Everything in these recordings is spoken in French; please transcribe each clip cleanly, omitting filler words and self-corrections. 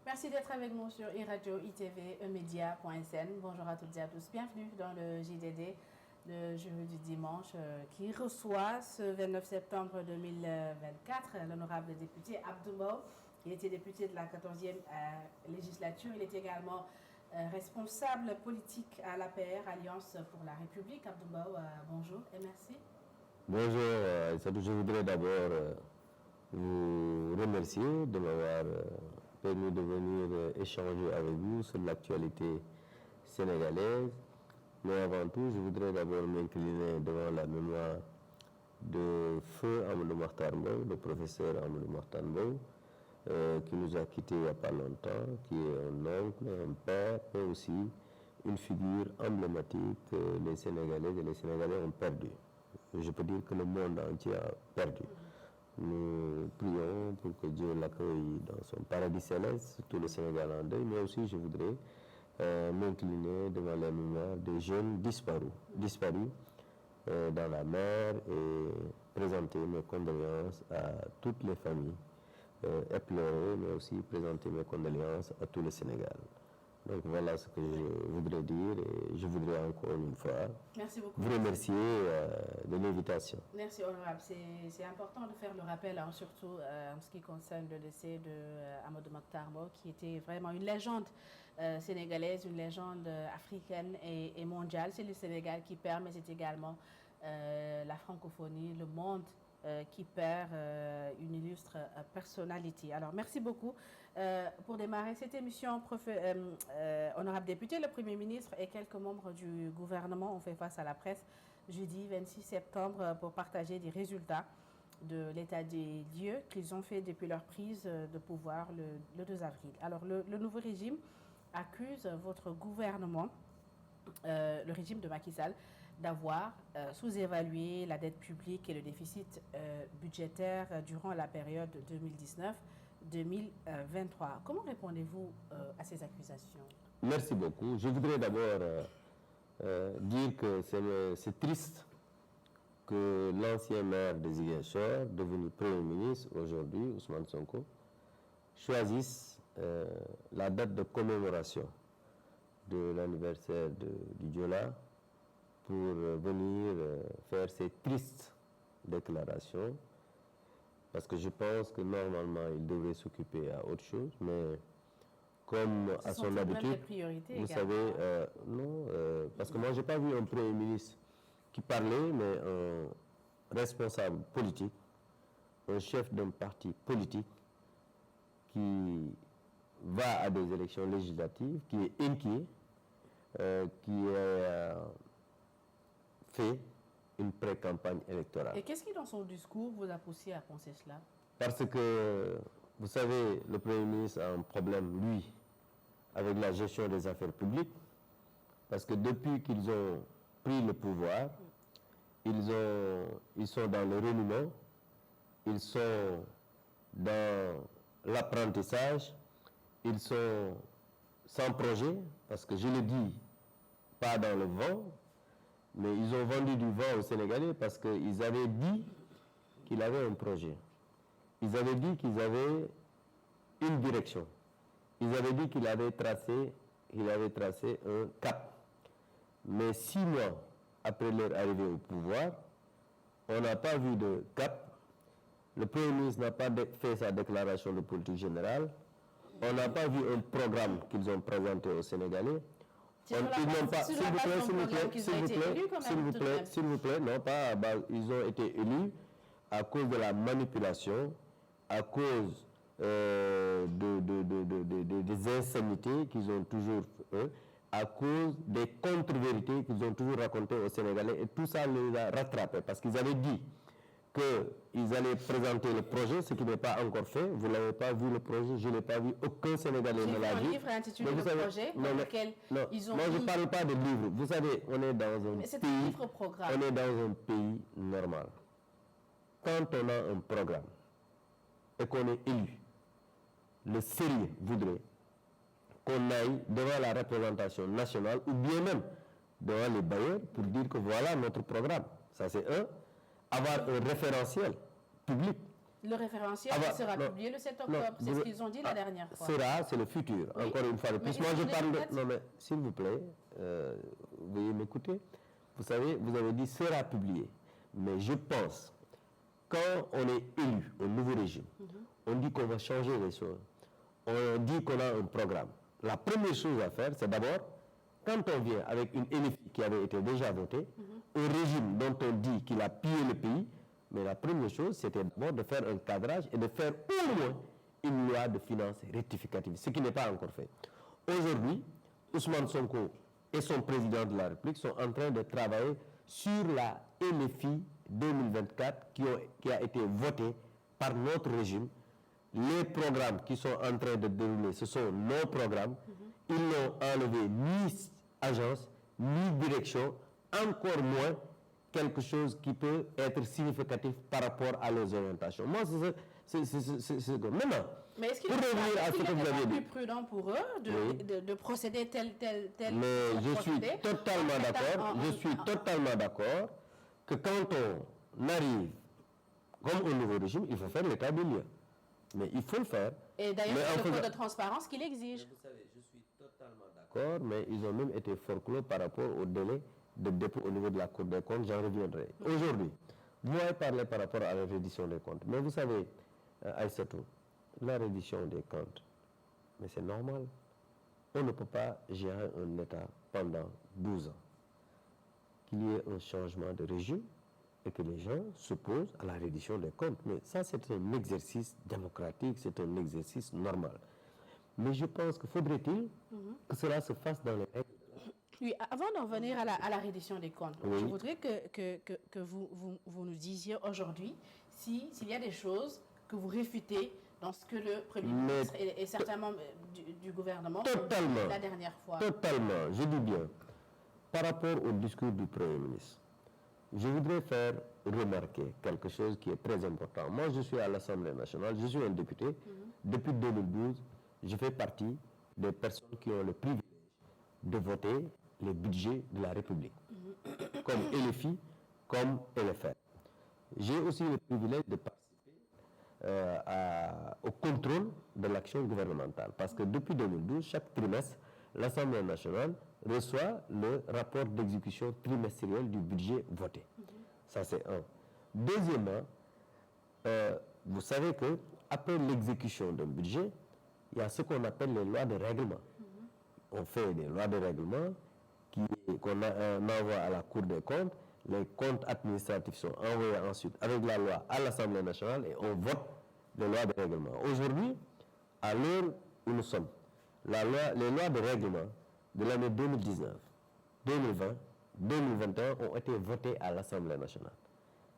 Merci d'être avec nous sur iRadio, ITV, emedia.sn. Bonjour à toutes et à tous. Bienvenue dans le JDD, le jeu du dimanche, qui reçoit ce 29 septembre 2024 l'honorable député Abdou Mbow. Il était député de la 14e législature. Il est également responsable politique à l'APR, Alliance pour la République. Abdou Mbow, bonjour et merci. Bonjour, je voudrais d'abord vous remercier de m'avoir permis de venir échanger avec vous sur l'actualité sénégalaise. Mais avant tout, je voudrais d'abord m'incliner devant la mémoire de feu Amadou Mahtar Mbow, le professeur Amadou Mahtar Mbow, qui nous a quittés il n'y a pas longtemps, qui est un oncle, un père, mais aussi une figure emblématique que les Sénégalais et les Sénégalais ont perdu. Je peux dire que le monde entier a perdu. Nous prions pour que Dieu l'accueille dans son paradis céleste, surtout le Sénégal en deuil, mais aussi je voudrais m'incliner devant la mémoire des jeunes disparus dans la mer et présenter mes condoléances à toutes les familles éplorées, mais aussi présenter mes condoléances à tout le Sénégal. Donc voilà ce que je voudrais dire et je voudrais encore une fois vous remercier de l'invitation. Merci honorable. C'est important de faire le rappel, hein, surtout en ce qui concerne le décès de Amadou Mahtar Mbow, qui était vraiment une légende sénégalaise, une légende africaine et mondiale. C'est le Sénégal qui perd, mais c'est également la francophonie, le monde qui perd une illustre personnalité. Alors, merci beaucoup. Pour démarrer cette émission, honorable député, le Premier ministre et quelques membres du gouvernement ont fait face à la presse jeudi 26 septembre pour partager des résultats de l'état des lieux qu'ils ont fait depuis leur prise de pouvoir le 2 avril. Alors, le nouveau régime accuse votre gouvernement, le régime de Macky Sall, d'avoir sous-évalué la dette publique et le déficit budgétaire durant la période 2019-2023. Comment répondez-vous à ces accusations? Merci beaucoup. Je voudrais d'abord dire que c'est triste que l'ancien maire de Ziguinchor, devenu Premier ministre aujourd'hui, Ousmane Sonko, choisisse la date de commémoration de l'anniversaire du Diola pour venir faire ces tristes déclarations, parce que je pense que normalement il devrait s'occuper à autre chose, mais comme à son habitude, vous savez, non, parce que moi j'ai pas vu un Premier ministre qui parlait, mais un responsable politique, un chef d'un parti politique qui va à des élections législatives, qui est inquiet, qui est fait une pré-campagne électorale. Et qu'est-ce qui, dans son discours, vous a poussé à penser cela? Parce que, vous savez, le Premier ministre a un problème, lui, avec la gestion des affaires publiques, parce que depuis qu'ils ont pris le pouvoir, ils sont dans le reniement, ils sont dans l'apprentissage, ils sont sans projet, parce que je le dis, pas dans le vent, mais ils ont vendu du vent aux Sénégalais parce qu'ils avaient dit qu'il avait un projet. Ils avaient dit qu'ils avaient une direction. Ils avaient dit qu'il avait tracé un cap. Mais 6 mois après leur arrivée au pouvoir, on n'a pas vu de cap. Le Premier ministre n'a pas fait sa déclaration de politique générale. On n'a pas vu un programme qu'ils ont présenté aux Sénégalais. Ils n'ont pas, s'il vous plaît, non pas, ils ont été élus à cause de la manipulation, à cause des insanités qu'ils ont toujours fait, à cause des contre-vérités qu'ils ont toujours racontées aux Sénégalais, et tout ça les a rattrapés, parce qu'ils avaient dit qu'ils allaient présenter le projet, ce qui n'est pas encore fait. Vous n'avez pas vu le projet, je ne l'ai pas vu, aucun Sénégalais ne l'a vu. Un livre intitulé Le projet, dans lequel ils ont moi, je ne parle pas de livre. Vous savez, on est dans un pays normal. Quand on a un programme et qu'on est élu, le sérieux voudrait qu'on aille devant la représentation nationale ou bien même devant les bailleurs pour dire que voilà notre programme. Ça, c'est un. Avoir un référentiel public. Le référentiel sera publié le 7 octobre, c'est ce qu'ils ont dit la dernière fois. Sera, c'est le futur, oui. Encore une fois de plus. Moi, je parle de... Non, mais s'il vous plaît, veuillez m'écouter. Vous savez, vous avez dit sera publié. Mais je pense, quand on est élu au nouveau régime, on dit qu'on va changer les choses. On dit qu'on a un programme. La première chose à faire, c'est d'abord, quand on vient avec une LFI qui avait été déjà votée, au régime dont on dit qu'il a pillé le pays, mais la première chose, c'était d'abord de faire un cadrage et de faire au moins une loi de finances rectificative, ce qui n'est pas encore fait. Aujourd'hui, Ousmane Sonko et son président de la République sont en train de travailler sur la LFI 2024 qui a été votée par notre régime. Les programmes qui sont en train de dérouler, ce sont nos programmes. Ils n'ont enlevé ni agence, ni direction, encore moins quelque chose qui peut être significatif par rapport à leurs orientations. Moi, c'est maintenant. Mais est-ce qu'il est plus prudent pour eux de procéder tel Mais je suis totalement d'accord. Je suis totalement d'accord que quand on arrive comme au nouveau régime, il faut faire l'état des lieux. Mais il faut le faire. Et d'ailleurs, c'est le code de transparence qui l'exige. Vous savez, je suis totalement d'accord, mais ils ont même été forclos par rapport au délai de dépôt au niveau de la Cour des comptes. J'en reviendrai. Aujourd'hui, vous avez parlé par rapport à la reddition des comptes. Mais vous savez, Aïssatou, la reddition des comptes, mais c'est normal. On ne peut pas gérer un État pendant 12 ans. Qu'il y ait un changement de régime et que les gens s'opposent à la reddition des comptes. Mais ça, c'est un exercice démocratique, c'est un exercice normal. Mais je pense que faudrait-il que cela se fasse dans les règles. Oui, avant d'en venir à la reddition des comptes, je voudrais que vous nous disiez aujourd'hui s'il y a des choses que vous réfutez dans ce que le Premier ministre et certains membres du gouvernement ont dit la dernière fois. Totalement, je dis bien. Par rapport au discours du Premier ministre, je voudrais faire remarquer quelque chose qui est très important. Moi, je suis à l'Assemblée nationale, je suis un député. Depuis 2012, je fais partie des personnes qui ont le privilège de voter les budgets de la République, comme LFI, comme LFR. J'ai aussi le privilège de participer au contrôle de l'action gouvernementale, parce que depuis 2012, chaque trimestre, l'Assemblée nationale reçoit le rapport d'exécution trimestriel du budget voté. Ça, c'est un. Deuxièmement, vous savez qu'après l'exécution d'un budget, il y a ce qu'on appelle les lois de règlement. On fait des lois de règlement qu'on envoie à la Cour des comptes. Les comptes administratifs sont envoyés ensuite avec la loi à l'Assemblée nationale et on vote les lois de règlement. Aujourd'hui, à l'heure où nous sommes, les lois de règlement de l'année 2019, 2020, 2021 ont été votées à l'Assemblée nationale.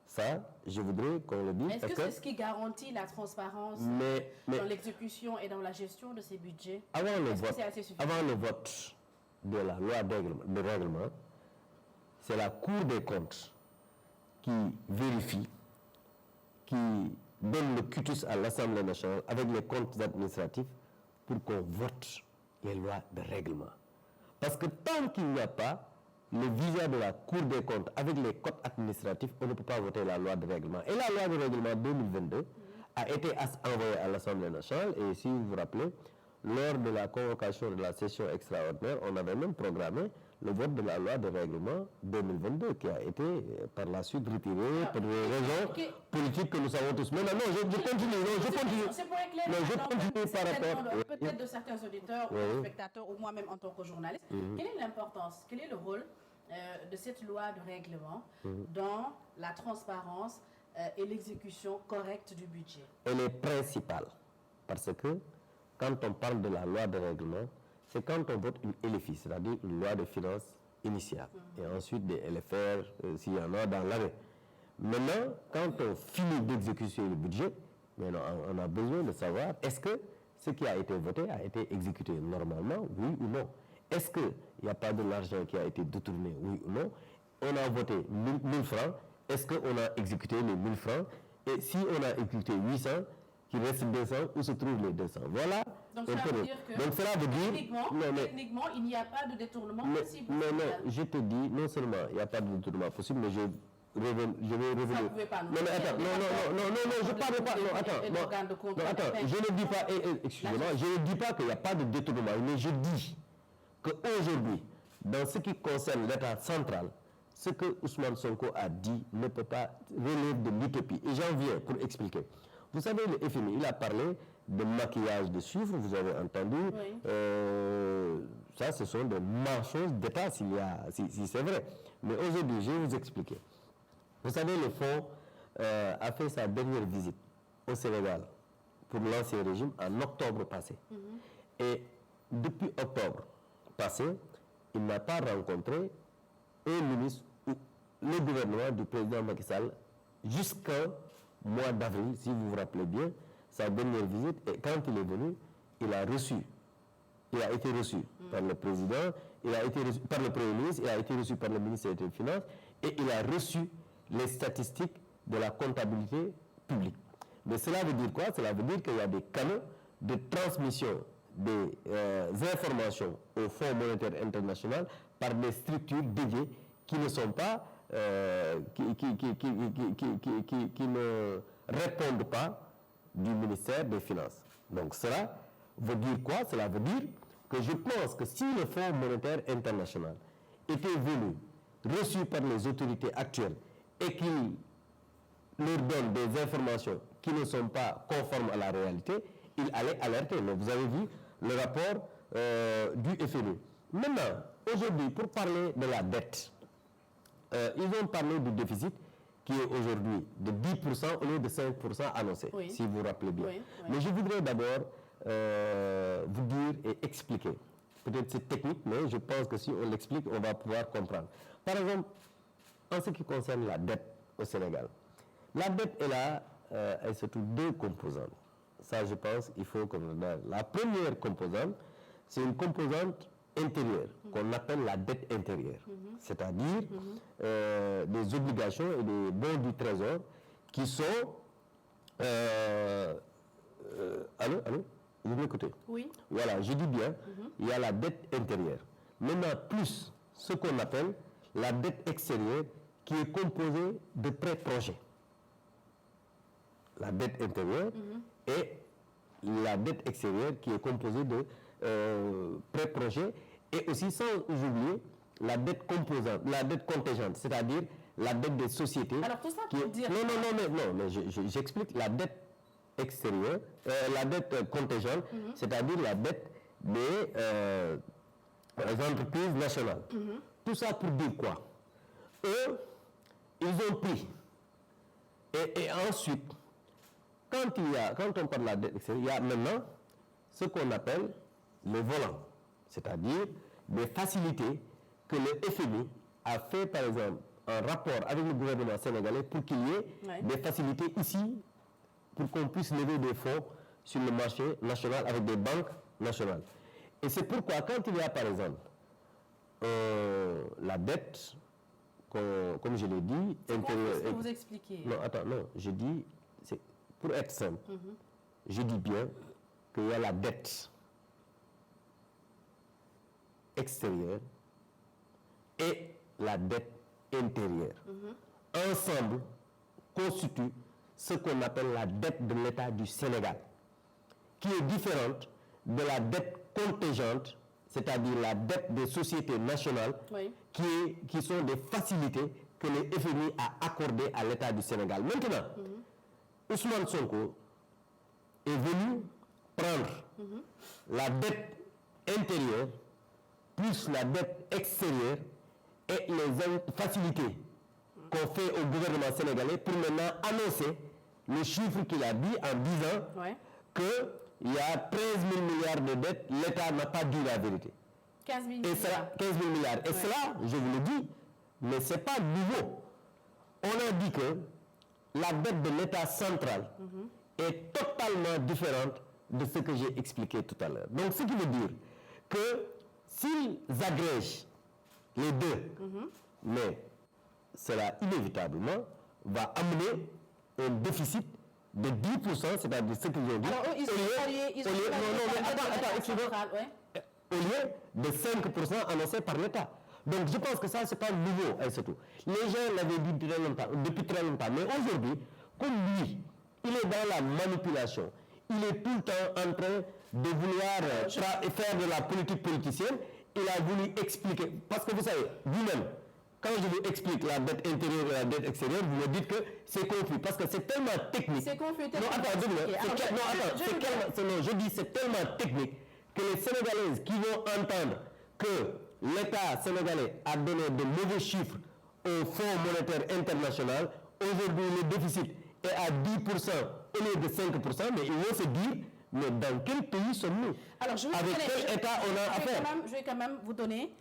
Ça, je voudrais qu'on le dise. Est-ce que c'est ce qui garantit la transparence dans l'exécution et dans la gestion de ces budgets? Avant le vote de la loi de règlement, c'est la Cour des comptes qui vérifie, qui donne le cutus à l'Assemblée nationale avec les comptes administratifs pour qu'on vote les lois de règlement. Parce que tant qu'il n'y a pas le visa de la Cour des comptes avec les codes administratifs, on ne peut pas voter la loi de règlement. Et la loi de règlement 2022 a été envoyée à l'Assemblée nationale. Et si vous vous rappelez, lors de la convocation de la session extraordinaire, on avait même programmé le vote de la loi de règlement 2022 qui a été par la suite retiré pour des raisons politiques que nous savons tous. Mais non, je continue. C'est pour éclairer je continue par rapport. Peut-être de certains auditeurs ou spectateurs, ou moi-même en tant que journaliste. Quelle est l'importance, quel est le rôle de cette loi de règlement dans la transparence et l'exécution correcte du budget? Elle est principale. Parce que quand on parle de la loi de règlement, c'est quand on vote une LFI, c'est-à-dire une loi de finances initiale, et ensuite des LFR, s'il y en a dans l'année. Maintenant, quand on finit d'exécuter le budget, on a besoin de savoir est-ce que ce qui a été voté a été exécuté normalement, oui ou non. Est-ce qu'il n'y a pas de l'argent qui a été détourné, oui ou non. On a voté 1000 francs, est-ce qu'on a exécuté les 1000 francs? Et si on a exécuté 800, qu'il reste 200, où se trouvent les 200? Voilà. Donc cela veut dire que techniquement, il n'y a pas de détournement possible. Non, je te dis, non seulement il n'y a pas de détournement possible, mais je vais revenir. Ça, vous pouvez pas nous non, mais attends, non, je parle pas. Non, attends, je ne dis pas, excusez-moi, je ne dis pas qu'il n'y a pas de détournement, mais je dis qu'aujourd'hui, dans ce qui concerne l'État central, ce que Ousmane Sonko a dit ne peut pas relever de l'utopie. Et j'en viens pour expliquer. Vous savez, le FMI, il a parlé de maquillage de chiffres, vous avez entendu. Oui. Ça, ce sont des mensonges d'État si c'est vrai. Mais aujourd'hui, je vais vous expliquer. Vous savez, le Fonds a fait sa dernière visite au Sénégal pour l'ancien régime en octobre passé. Et depuis octobre passé, il n'a pas rencontré un ministre ou le gouvernement du président Macky Sall jusqu'au mois d'avril, si vous vous rappelez bien, sa dernière visite. Et quand il est venu, il a été reçu par le président, il a été reçu par le Premier ministre, il a été reçu par le ministre des Finances et il a reçu les statistiques de la comptabilité publique. Mais cela veut dire quoi? Cela veut dire qu'il y a des canaux de transmission des informations au Fonds monétaire international par des structures dédiées qui ne sont pas, qui ne répondent pas du ministère des Finances. Donc cela veut dire quoi? Cela veut dire que je pense que si le Fonds monétaire international était venu, reçu par les autorités actuelles, et qu'il leur donne des informations qui ne sont pas conformes à la réalité, il allait alerter. Donc vous avez vu le rapport du FMI. Maintenant, aujourd'hui, pour parler de la dette, ils ont parlé du déficit qui est aujourd'hui de 10% au lieu de 5% annoncé, si vous vous rappelez bien. Mais je voudrais d'abord vous dire et expliquer. Peut-être c'est technique, mais je pense que si on l'explique, on va pouvoir comprendre. Par exemple, en ce qui concerne la dette au Sénégal, la dette est là, elle se trouve deux composantes. Ça, je pense, il faut qu'on le donne. La première composante, c'est une composante intérieure, qu'on appelle la dette intérieure. C'est-à-dire des obligations et des bons du trésor qui sont... allô? Vous m'écoutez? Oui. Voilà, je dis bien, il y a la dette intérieure. Maintenant, plus ce qu'on appelle la dette extérieure qui est composée de prêts-projets. La dette intérieure et la dette extérieure qui est composée de prêts-projets et aussi sans oublier la dette composante, la dette contingente, c'est-à-dire la dette des sociétés. Alors tout ça pour dire... Non, mais j'explique la dette extérieure, la dette contingente, c'est-à-dire la dette des entreprises nationales. Tout ça pour dire quoi? Eux, ils ont pris. Et ensuite, quand on parle de la dette extérieure, il y a maintenant ce qu'on appelle le volant, c'est-à-dire des facilités que le FMI a fait, par exemple, en rapport avec le gouvernement sénégalais pour qu'il y ait des facilités ici, pour qu'on puisse lever des fonds sur le marché national avec des banques nationales. Et c'est pourquoi, quand il y a, par exemple, la dette, comme je l'ai dit, intérieure. Qu'est-ce que vous expliquez? Non, attends, non, je dis, pour être simple, je dis bien qu'il y a la dette extérieure et la dette intérieure. Ensemble, constituent ce qu'on appelle la dette de l'État du Sénégal, qui est différente de la dette contingente, c'est-à-dire la dette des sociétés nationales, qui sont des facilités que le FMI a accordées à l'État du Sénégal. Maintenant, Ousmane Sonko est venu prendre la dette intérieure plus la dette extérieure et les facilités qu'on fait au gouvernement sénégalais pour maintenant annoncer le chiffre qu'il a dit en disant qu'il y a 13 000 milliards de dettes, l'État n'a pas dit la vérité. 15 000 milliards. 15 000 milliards. Et cela, je vous le dis, mais ce n'est pas nouveau. On a dit que la dette de l'État central est totalement différente de ce que j'ai expliqué tout à l'heure. Donc, ce qui veut dire que s'ils agrègent les deux, mais cela inévitablement va amener un déficit de 10%, c'est-à-dire ce qu'ils ont dit. Alors, au lieu de 5% annoncé par l'État. Donc je pense que ça, c'est pas nouveau, Aïssatou. Les gens l'avaient dit depuis très longtemps. Mais aujourd'hui, comme lui, il est dans la manipulation. Il est tout le temps en train de vouloir faire de la politique politicienne. Il a voulu expliquer. Parce que vous savez, vous-même, quand je vous explique la dette intérieure et la dette extérieure, vous me dites que c'est confus. Parce que c'est tellement technique. C'est confus. Non, je dis c'est tellement technique que les Sénégalaises qui vont entendre que l'État sénégalais a donné de mauvais chiffres au Fonds monétaire international, aujourd'hui le déficit est à 10% au lieu de 5%, mais ils vont se dire, mais dans quel pays sommes-nous? Alors, avec quel État on a affaire? Je vais quand même vous donner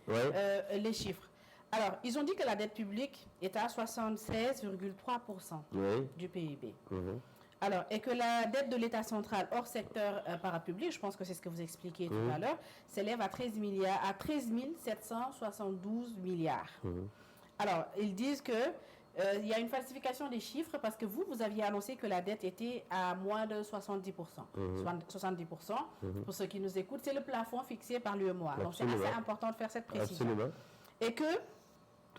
les chiffres. Alors, ils ont dit que la dette publique est à 76,3% du PIB. Alors, et que la dette de l'État central hors secteur parapublic, je pense que c'est ce que vous expliquiez tout à l'heure, s'élève à 13 772 milliards. Alors, ils disent que il y a une falsification des chiffres parce que vous aviez annoncé que la dette était à moins de 70%. 70%, pour ceux qui nous écoutent, c'est le plafond fixé par l'UEMOA. Donc, c'est assez important de faire cette précision. Absolument. Et que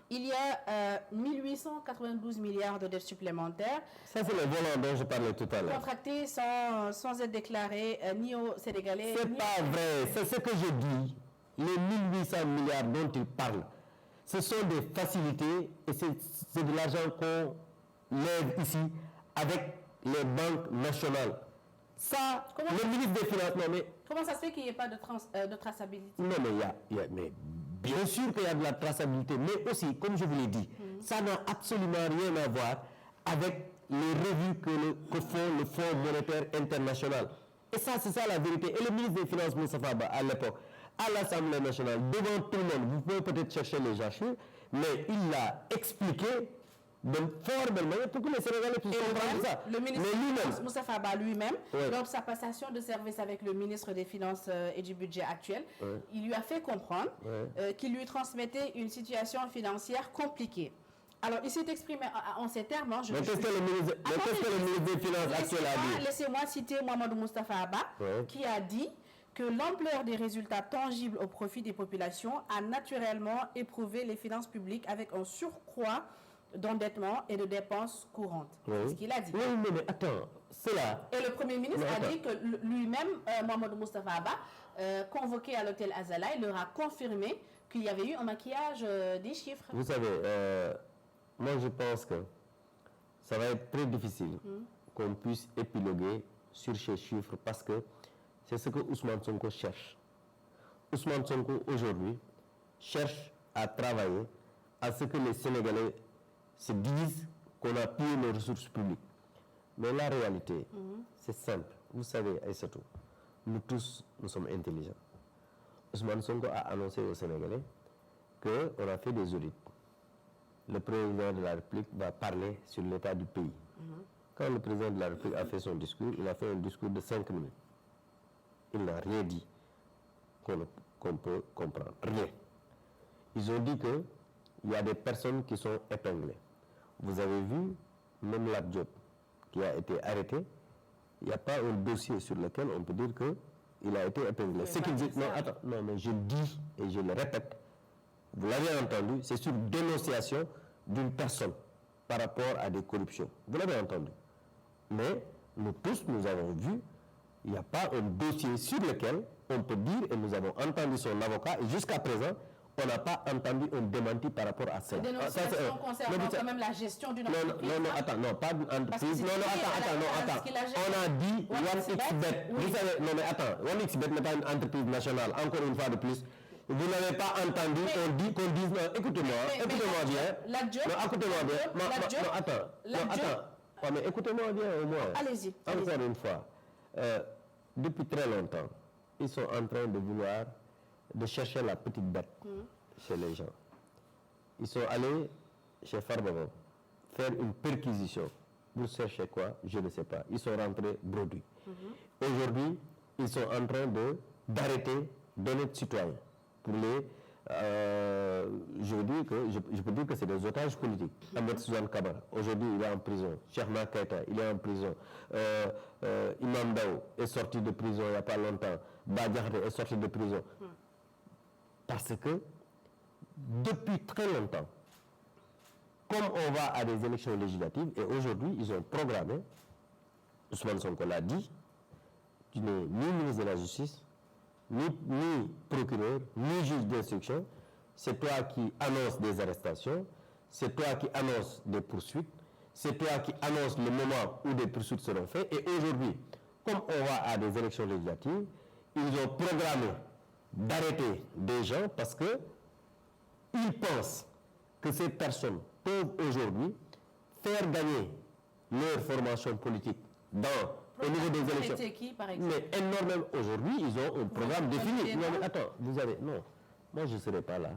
il y a 1892 milliards de dettes supplémentaires. Ça, c'est le volant dont je parlais tout à l'heure. Contractées sans être déclarées ni aux Sénégalais. C'est pas vrai. C'est ce que je dis. Les 1800 milliards dont il parle, ce sont des facilités et c'est de l'argent qu'on lève ici avec les banques nationales. Ça, le ministre des Finances, non mais... Comment ça se fait qu'il n'y ait pas de traçabilité? Non, mais mais bien sûr qu'il y a de la traçabilité, mais aussi, comme je vous l'ai dit, ça n'a absolument rien à voir avec les revues que font le Fonds monétaire international. Et ça, c'est ça la vérité. Et le ministre des Finances, Moussa Faba, à l'époque, à l'Assemblée nationale, devant tout le monde, vous pouvez peut-être chercher les archives, mais il l'a expliqué de fort belle manière pour que les Sénégalais puissent comprendre ça. Le ministre Moussa Faba lui-même, lors de sa passation de service avec le ministre des Finances et du Budget actuel, il lui a fait comprendre qu'il lui transmettait une situation financière compliquée. Alors, il s'est exprimé en ces termes. Mais qu'est-ce que le ministre des Finances actuel a dit? Laissez-moi citer Mohamed Moustapha Abba, qui a dit que l'ampleur des résultats tangibles au profit des populations a naturellement éprouvé les finances publiques avec un surcroît d'endettement et de dépenses courantes. C'est ce qu'il a dit. Oui, mais attends, c'est là. Et le Premier ministre a dit que lui-même, Mohamed Moustapha Abba, convoqué à l'hôtel Azala, il leur a confirmé qu'il y avait eu un maquillage des chiffres. Vous savez, moi je pense que ça va être très difficile qu'on puisse épiloguer sur ces chiffres parce que c'est ce que Ousmane Sonko cherche. Ousmane Sonko aujourd'hui cherche à travailler à ce que les Sénégalais se disent qu'on a pillé nos ressources publiques. Mais la réalité, c'est simple. Vous savez, Aïssatou, nous tous, nous sommes intelligents. Ousmane Sonko a annoncé aux Sénégalais qu'on a fait des audits. Le président de la République va parler sur l'état du pays. Quand le président de la République a fait son discours, il a fait un discours de 5 minutes. Il n'a rien dit qu'on peut comprendre. Rien. Ils ont dit qu'il y a des personnes qui sont épinglées. Vous avez vu, même Diop, qui a été arrêté, il n'y a pas un dossier sur lequel on peut dire qu'il a été épinglé. Ce qu'il dit, non, mais je dis et je le répète, vous l'avez entendu, c'est sur dénonciation d'une personne par rapport à des corruptions. Vous l'avez entendu. Mais nous tous, nous avons vu, il n'y a pas un dossier sur lequel on peut dire, et nous avons entendu son avocat, et jusqu'à présent, on n'a pas entendu un démenti par rapport à cela. Dénonciation concernant quand même la gestion d'une entreprise. Non, pas d'une entreprise. Attends. On a dit OneXBet. Vous savez, non, mais attends, OneXBet n'est pas une entreprise nationale, encore une fois de plus. Vous n'avez pas entendu qu'on dise, non, écoutez-moi bien. Écoutez-moi bien. Mais écoutez-moi bien au moins. Allez-y. Encore une fois, depuis très longtemps, ils sont en train de chercher la petite bête chez les gens. Ils sont allés chez Farbaba faire une perquisition. Vous cherchez quoi? Je ne sais pas. Ils sont rentrés bredouilles. Aujourd'hui, ils sont en train d'arrêter d'honnêtes citoyens pour les... je peux dire que c'est des otages politiques. Ahmed Suzanne Kabara, aujourd'hui il est en prison. Cheikhna Keita, il est en prison. Imam Dao est sorti de prison il n'y a pas longtemps. Bah Diakhaté est sorti de prison. Parce que depuis très longtemps, comme on va à des élections législatives, et aujourd'hui, ils ont programmé, Ousmane Sonko l'a dit, tu n'es ni ministre de la Justice, ni procureur, ni juge d'instruction. C'est toi qui annonces des arrestations, c'est toi qui annonces des poursuites, c'est toi qui annonces le moment où des poursuites seront faites. Et aujourd'hui, comme on va à des élections législatives, ils ont programmé d'arrêter des gens parce que ils pensent que ces personnes peuvent aujourd'hui faire gagner leur formation politique au niveau des élections. C'est qui, par exemple? Mais énormément, aujourd'hui, ils ont un programme défini. Non, mais attends, moi je ne serai pas là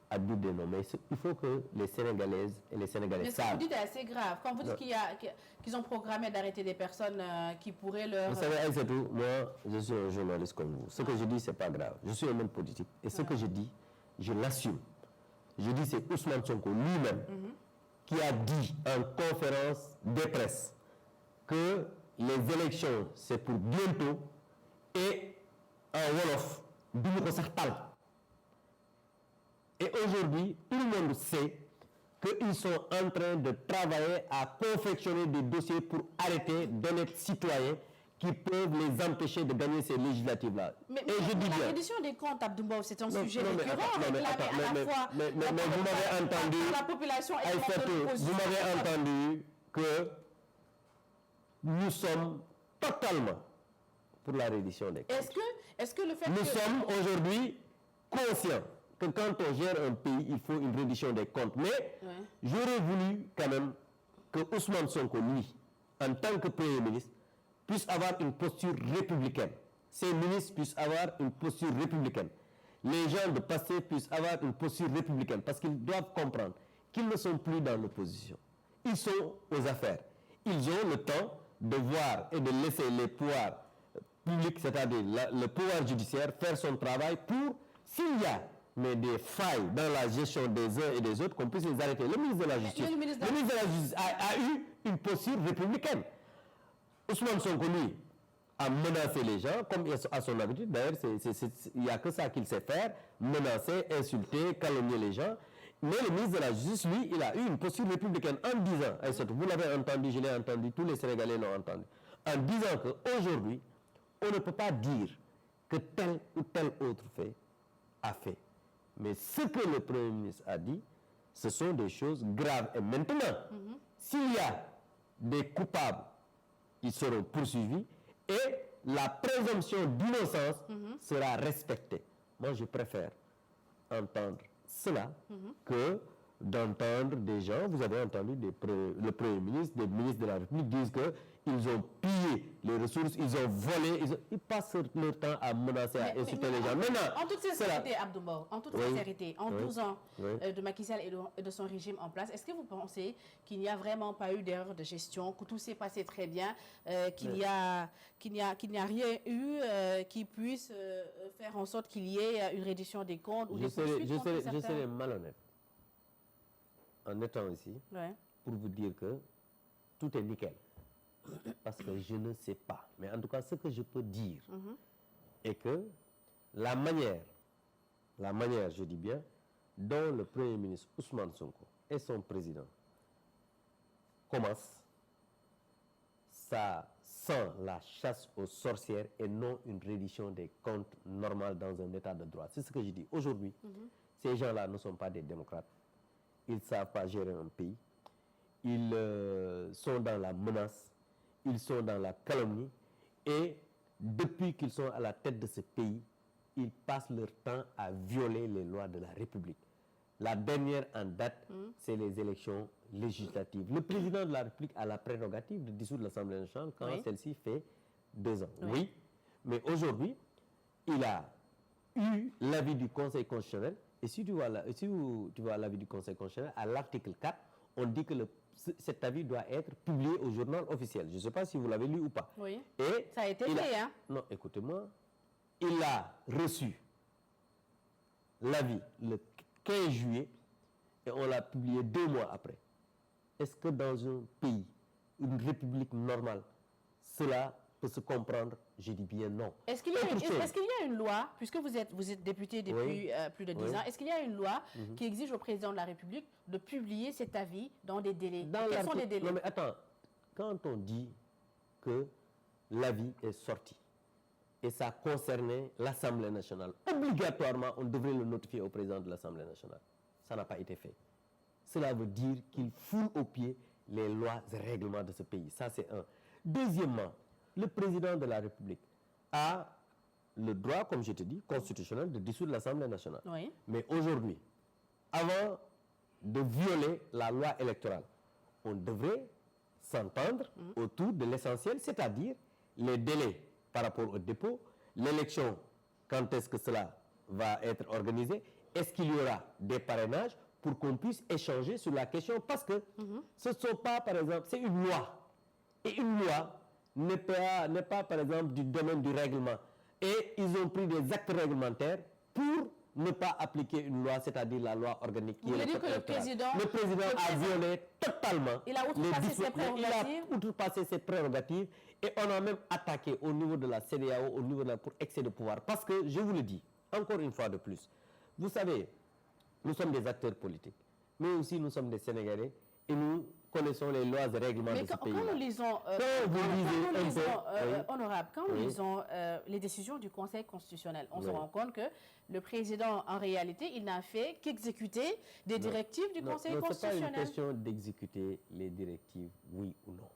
à dire des noms, mais il faut que les Sénégalaises et les Sénégalais savent. Mais ce que vous dites est assez grave. Quand vous dites qu'ils ont programmé d'arrêter des personnes qui pourraient leur... Vous savez, c'est tout. Moi, je suis un journaliste comme vous. Ce que je dis, ce n'est pas grave. Je suis un homme politique. Et ce que je dis, je l'assume. Je dis, c'est Ousmane Sonko lui-même qui a dit en conférence de presse que les élections, c'est pour bientôt, et en Wolof, duñu ko sax tal. Et aujourd'hui, tout le monde sait qu'ils sont en train de travailler à confectionner des dossiers pour arrêter d'honnêtes citoyens qui peuvent les empêcher de gagner ces législatives-là. Mais la reddition des comptes, Abdou, c'est un sujet récurrent, réclamé à la fois mais vous m'avez entendu, par la population et vous m'avez entendu que nous sommes totalement pour la reddition des comptes. Est-ce que le fait nous sommes aujourd'hui conscients que quand on gère un pays, il faut une reddition des comptes. Mais j'aurais voulu quand même que Ousmane Sonko, lui, en tant que Premier ministre, puisse avoir une posture républicaine. Ces ministres puissent avoir une posture républicaine. Les gens de Pastef puissent avoir une posture républicaine parce qu'ils doivent comprendre qu'ils ne sont plus dans l'opposition. Ils sont aux affaires. Ils ont le temps de voir et de laisser les pouvoirs publics, c'est-à-dire le pouvoir judiciaire, faire son travail pour, s'il y a des failles dans la gestion des uns et des autres, qu'on puisse les arrêter. Le ministre de la Justice, a eu une posture républicaine. Ousmane Sonko, lui, a menacé les gens, comme à son habitude. D'ailleurs, il n'y a que ça qu'il sait faire, menacer, insulter, calomnier les gens. Mais le ministre de la Justice, lui, il a eu une posture républicaine en disant, vous l'avez entendu, je l'ai entendu, tous les Sénégalais l'ont entendu, en disant qu'aujourd'hui, on ne peut pas dire que tel ou tel autre fait a fait. Mais ce que le Premier ministre a dit, ce sont des choses graves. Et maintenant, s'il y a des coupables, ils seront poursuivis et la présomption d'innocence sera respectée. Moi, je préfère entendre cela que d'entendre des gens, vous avez entendu le Premier ministre, des ministres de la République disent qu'ils ont pillé les ressources, ils ont volé, ils passent leur temps à menacer, à insulter les gens. Maintenant, en toute sincérité, Abdou Mbow, en toute sincérité, en 12 ans de Macky Sall et de son régime en place, est-ce que vous pensez qu'il n'y a vraiment pas eu d'erreur de gestion, que tout s'est passé très bien, qu'il n'y a rien eu qui puisse faire en sorte qu'il y ait une reddition des comptes ou des poursuites contre certains? Je serais malhonnête en étant ici pour vous dire que tout est nickel. Parce que je ne sais pas. Mais en tout cas, ce que je peux dire est que la manière, je dis bien, dont le Premier ministre Ousmane Sonko et son président commencent, ça sent la chasse aux sorcières et non une reddition des comptes normale dans un état de droit. C'est ce que je dis. Aujourd'hui, ces gens-là ne sont pas des démocrates. Ils ne savent pas gérer un pays. Ils sont dans la menace. Ils sont dans la calomnie. Et depuis qu'ils sont à la tête de ce pays, ils passent leur temps à violer les lois de la République. La dernière en date, c'est les élections législatives. Le président de la République a la prérogative de dissoudre l'Assemblée nationale quand celle-ci fait 2 ans. Oui, mais aujourd'hui, il a eu l'avis du Conseil constitutionnel. Et si tu vois l'avis du Conseil constitutionnel, à l'article 4, on dit que cet avis doit être publié au journal officiel. Je ne sais pas si vous l'avez lu ou pas. Oui, et ça a été fait, hein? Non, écoutez-moi. Il a reçu l'avis le 15 juillet et on l'a publié 2 mois après. Est-ce que dans un pays, une république normale, cela peut se comprendre? Je dis bien non. Est-ce qu'il y a une loi, puisque vous êtes député depuis plus de 10 ans, est-ce qu'il y a une loi qui exige au président de la République de publier cet avis dans des délais? Quels sont les délais? Non mais attends, quand on dit que l'avis est sorti et ça concernait l'Assemblée nationale, obligatoirement on devrait le notifier au président de l'Assemblée nationale. Ça n'a pas été fait. Cela veut dire qu'il foule aux pieds les lois et règlements de ce pays. Ça, c'est un. Deuxièmement, le président de la République a le droit, comme je te dis, constitutionnel de dissoudre l'Assemblée nationale. Oui. Mais aujourd'hui, avant de violer la loi électorale, on devrait s'entendre autour de l'essentiel, c'est-à-dire les délais par rapport au dépôt, l'élection, quand est-ce que cela va être organisé, est-ce qu'il y aura des parrainages pour qu'on puisse échanger sur la question, parce que ce ne sont pas, par exemple, c'est une loi. Et une loi n'est pas, par exemple, du domaine du règlement. Et ils ont pris des actes réglementaires pour ne pas appliquer une loi, c'est-à-dire la loi organique. Vous voulez dire que le président a violé totalement. Il a outrepassé ses prérogatives. Et on a même attaqué au niveau de la CEDEAO, pour excès de pouvoir. Parce que, je vous le dis, encore une fois de plus, vous savez, nous sommes des acteurs politiques, mais aussi nous sommes des Sénégalais et nous connaissons les lois et règlements de ce pays-là. Quand nous lisons, honorable, quand nous lisons les décisions du Conseil constitutionnel, on se rend compte que le président, en réalité, il n'a fait qu'exécuter des directives du Conseil constitutionnel. Ce n'est pas une question d'exécuter les directives, oui ou non.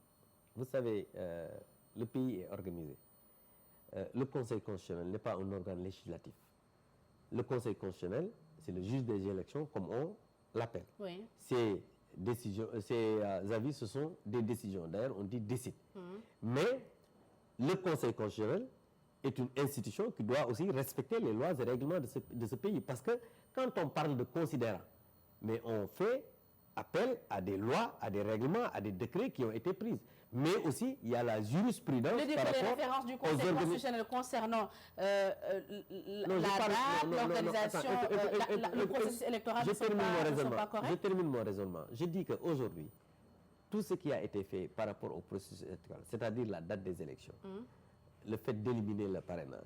Vous savez, le pays est organisé. Le Conseil constitutionnel n'est pas un organe législatif. Le Conseil constitutionnel, c'est le juge des élections, comme on l'appelle. Oui. Ces avis, ce sont des décisions. D'ailleurs, on dit décide. Mais le Conseil constitutionnel est une institution qui doit aussi respecter les lois et règlements de ce pays. Parce que quand on parle de considérants, mais on fait appel à des lois, à des règlements, à des décrets qui ont été pris. Mais aussi, il y a la jurisprudence par rapport les références du Conseil constitutionnel concernant l'organisation, le processus électoral ne sont pas corrects. Je termine mon raisonnement. Je dis qu'aujourd'hui, tout ce qui a été fait par rapport au processus électoral, c'est-à-dire la date des élections, le fait d'éliminer le parrainage,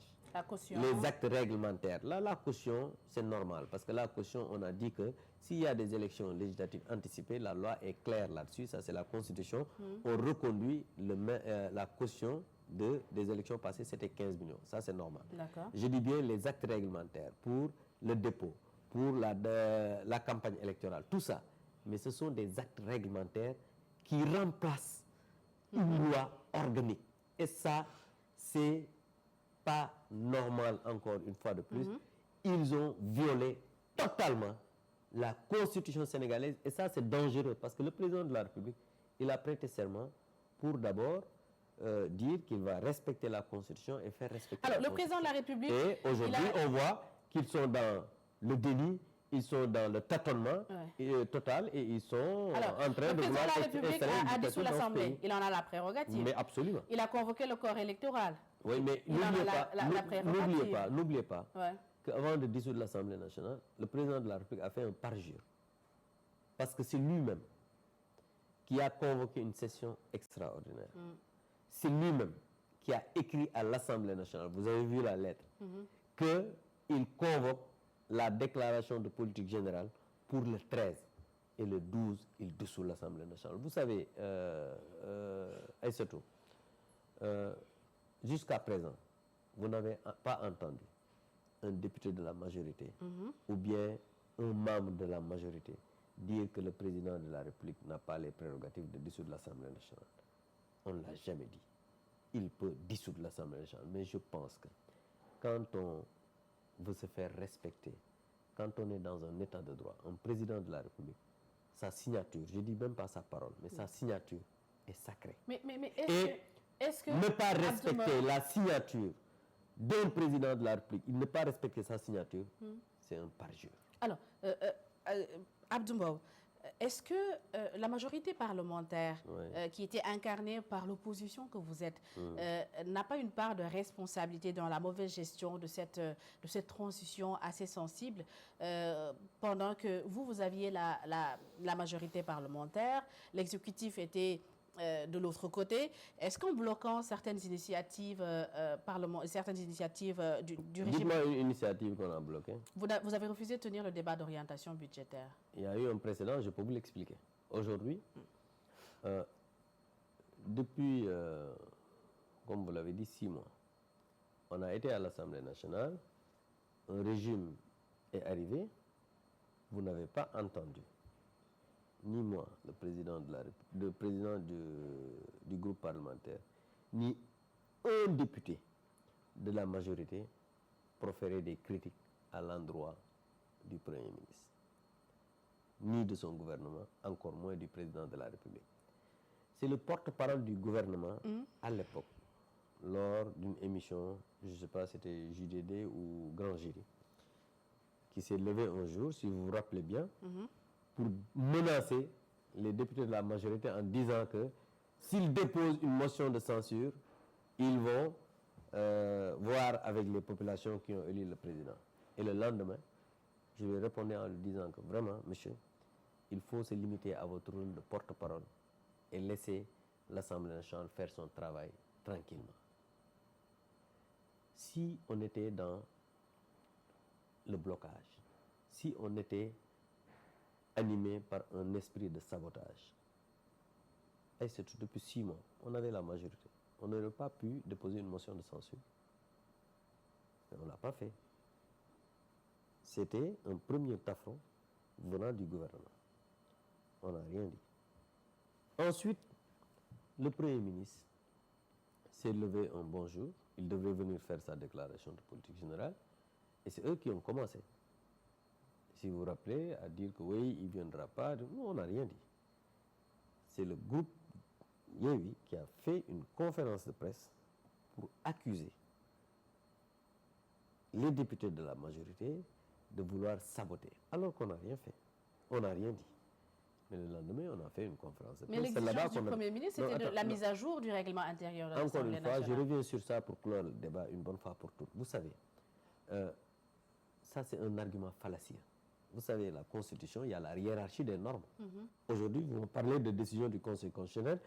les actes réglementaires, là, la caution, c'est normal. Parce que la caution, on a dit que s'il y a des élections législatives anticipées, la loi est claire là-dessus, ça c'est la Constitution. On reconduit la caution des élections passées, c'était 15 millions. Ça c'est normal. Je dis bien les actes réglementaires pour le dépôt, pour la campagne électorale, tout ça. Mais ce sont des actes réglementaires qui remplacent une loi organique. Et ça, c'est pas normal, encore une fois de plus. Ils ont violé totalement la Constitution sénégalaise et ça c'est dangereux parce que le président de la République, il a prêté serment pour d'abord dire qu'il va respecter la Constitution et faire respecter la Constitution. Le président de la République... Et aujourd'hui, on voit qu'ils sont dans le déni, ils sont dans le tâtonnement total et ils sont en train de vouloir... Le président de la République a dissous l'Assemblée. Il en a la prérogative. Mais absolument. Il a convoqué le corps électoral. Oui, mais n'oubliez pas qu'avant de dissoudre l'Assemblée nationale, le président de la République a fait un parjure. Parce que c'est lui-même qui a convoqué une session extraordinaire. C'est lui-même qui a écrit à l'Assemblée nationale, vous avez vu la lettre, qu'il convoque la déclaration de politique générale pour le 13 et le 12, il dissout l'Assemblée nationale. Vous savez, Aïssatou, jusqu'à présent, vous n'avez pas entendu un député de la majorité ou bien un membre de la majorité dire que le président de la République n'a pas les prérogatives de dissoudre l'Assemblée nationale. On ne l'a jamais dit. Il peut dissoudre l'Assemblée nationale. Mais je pense que quand on veut se faire respecter, quand on est dans un état de droit, un président de la République, sa signature, je ne dis même pas sa parole, mais sa signature est sacrée. Mais est-ce que ne pas respecter la signature d'un président de la République, il ne pas respecter sa signature, c'est un parjure. Alors, Abdou Mbow, est-ce que la majorité parlementaire qui était incarnée par l'opposition que vous êtes n'a pas une part de responsabilité dans la mauvaise gestion de cette transition assez sensible pendant que vous aviez la majorité parlementaire, l'exécutif était de l'autre côté. Est-ce qu'en bloquant certaines initiatives du régime... Dites-moi une initiative qu'on a bloquée. Vous avez refusé de tenir le débat d'orientation budgétaire. Il y a eu un précédent, je peux vous l'expliquer. Aujourd'hui, depuis, comme vous l'avez dit, 6 mois, on a été à l'Assemblée nationale, un régime est arrivé, vous n'avez pas entendu, ni moi, le président du groupe parlementaire, ni un député de la majorité proférer des critiques à l'endroit du Premier ministre, ni de son gouvernement, encore moins du président de la République. C'est le porte-parole du gouvernement à l'époque, lors d'une émission, je ne sais pas, c'était JDD ou Grand Jury, qui s'est levé un jour, si vous vous rappelez bien, pour menacer les députés de la majorité en disant que s'ils déposent une motion de censure, ils vont voir avec les populations qui ont élu le président. Et le lendemain, je lui ai répondu en lui disant que vraiment, monsieur, il faut se limiter à votre rôle de porte-parole et laisser l'Assemblée nationale faire son travail tranquillement. Si on était dans le blocage, si on était animé par un esprit de sabotage, et c'est depuis 6 mois, on avait la majorité. On n'aurait pas pu déposer une motion de censure. Mais on ne l'a pas fait. C'était un premier affront venant du gouvernement. On n'a rien dit. Ensuite, le Premier ministre s'est levé un bon jour. Il devait venir faire sa déclaration de politique générale. Et c'est eux qui ont commencé. Si vous vous rappelez, à dire que oui, il ne viendra pas. Non, on n'a rien dit. C'est le groupe Yewwi qui a fait une conférence de presse pour accuser les députés de la majorité de vouloir saboter, alors qu'on n'a rien fait. On n'a rien dit. Mais le lendemain, on a fait une conférence de presse. Mais l'exigence du Premier ministre, c'était la mise à jour du règlement intérieur de l'Assemblée nationale. Encore une fois, je reviens sur ça pour clore le débat une bonne fois pour toutes. Vous savez, ça c'est un argument fallacieux. Vous savez, la Constitution, il y a la hiérarchie des normes. Aujourd'hui, vous parlez de décision du Conseil constitutionnel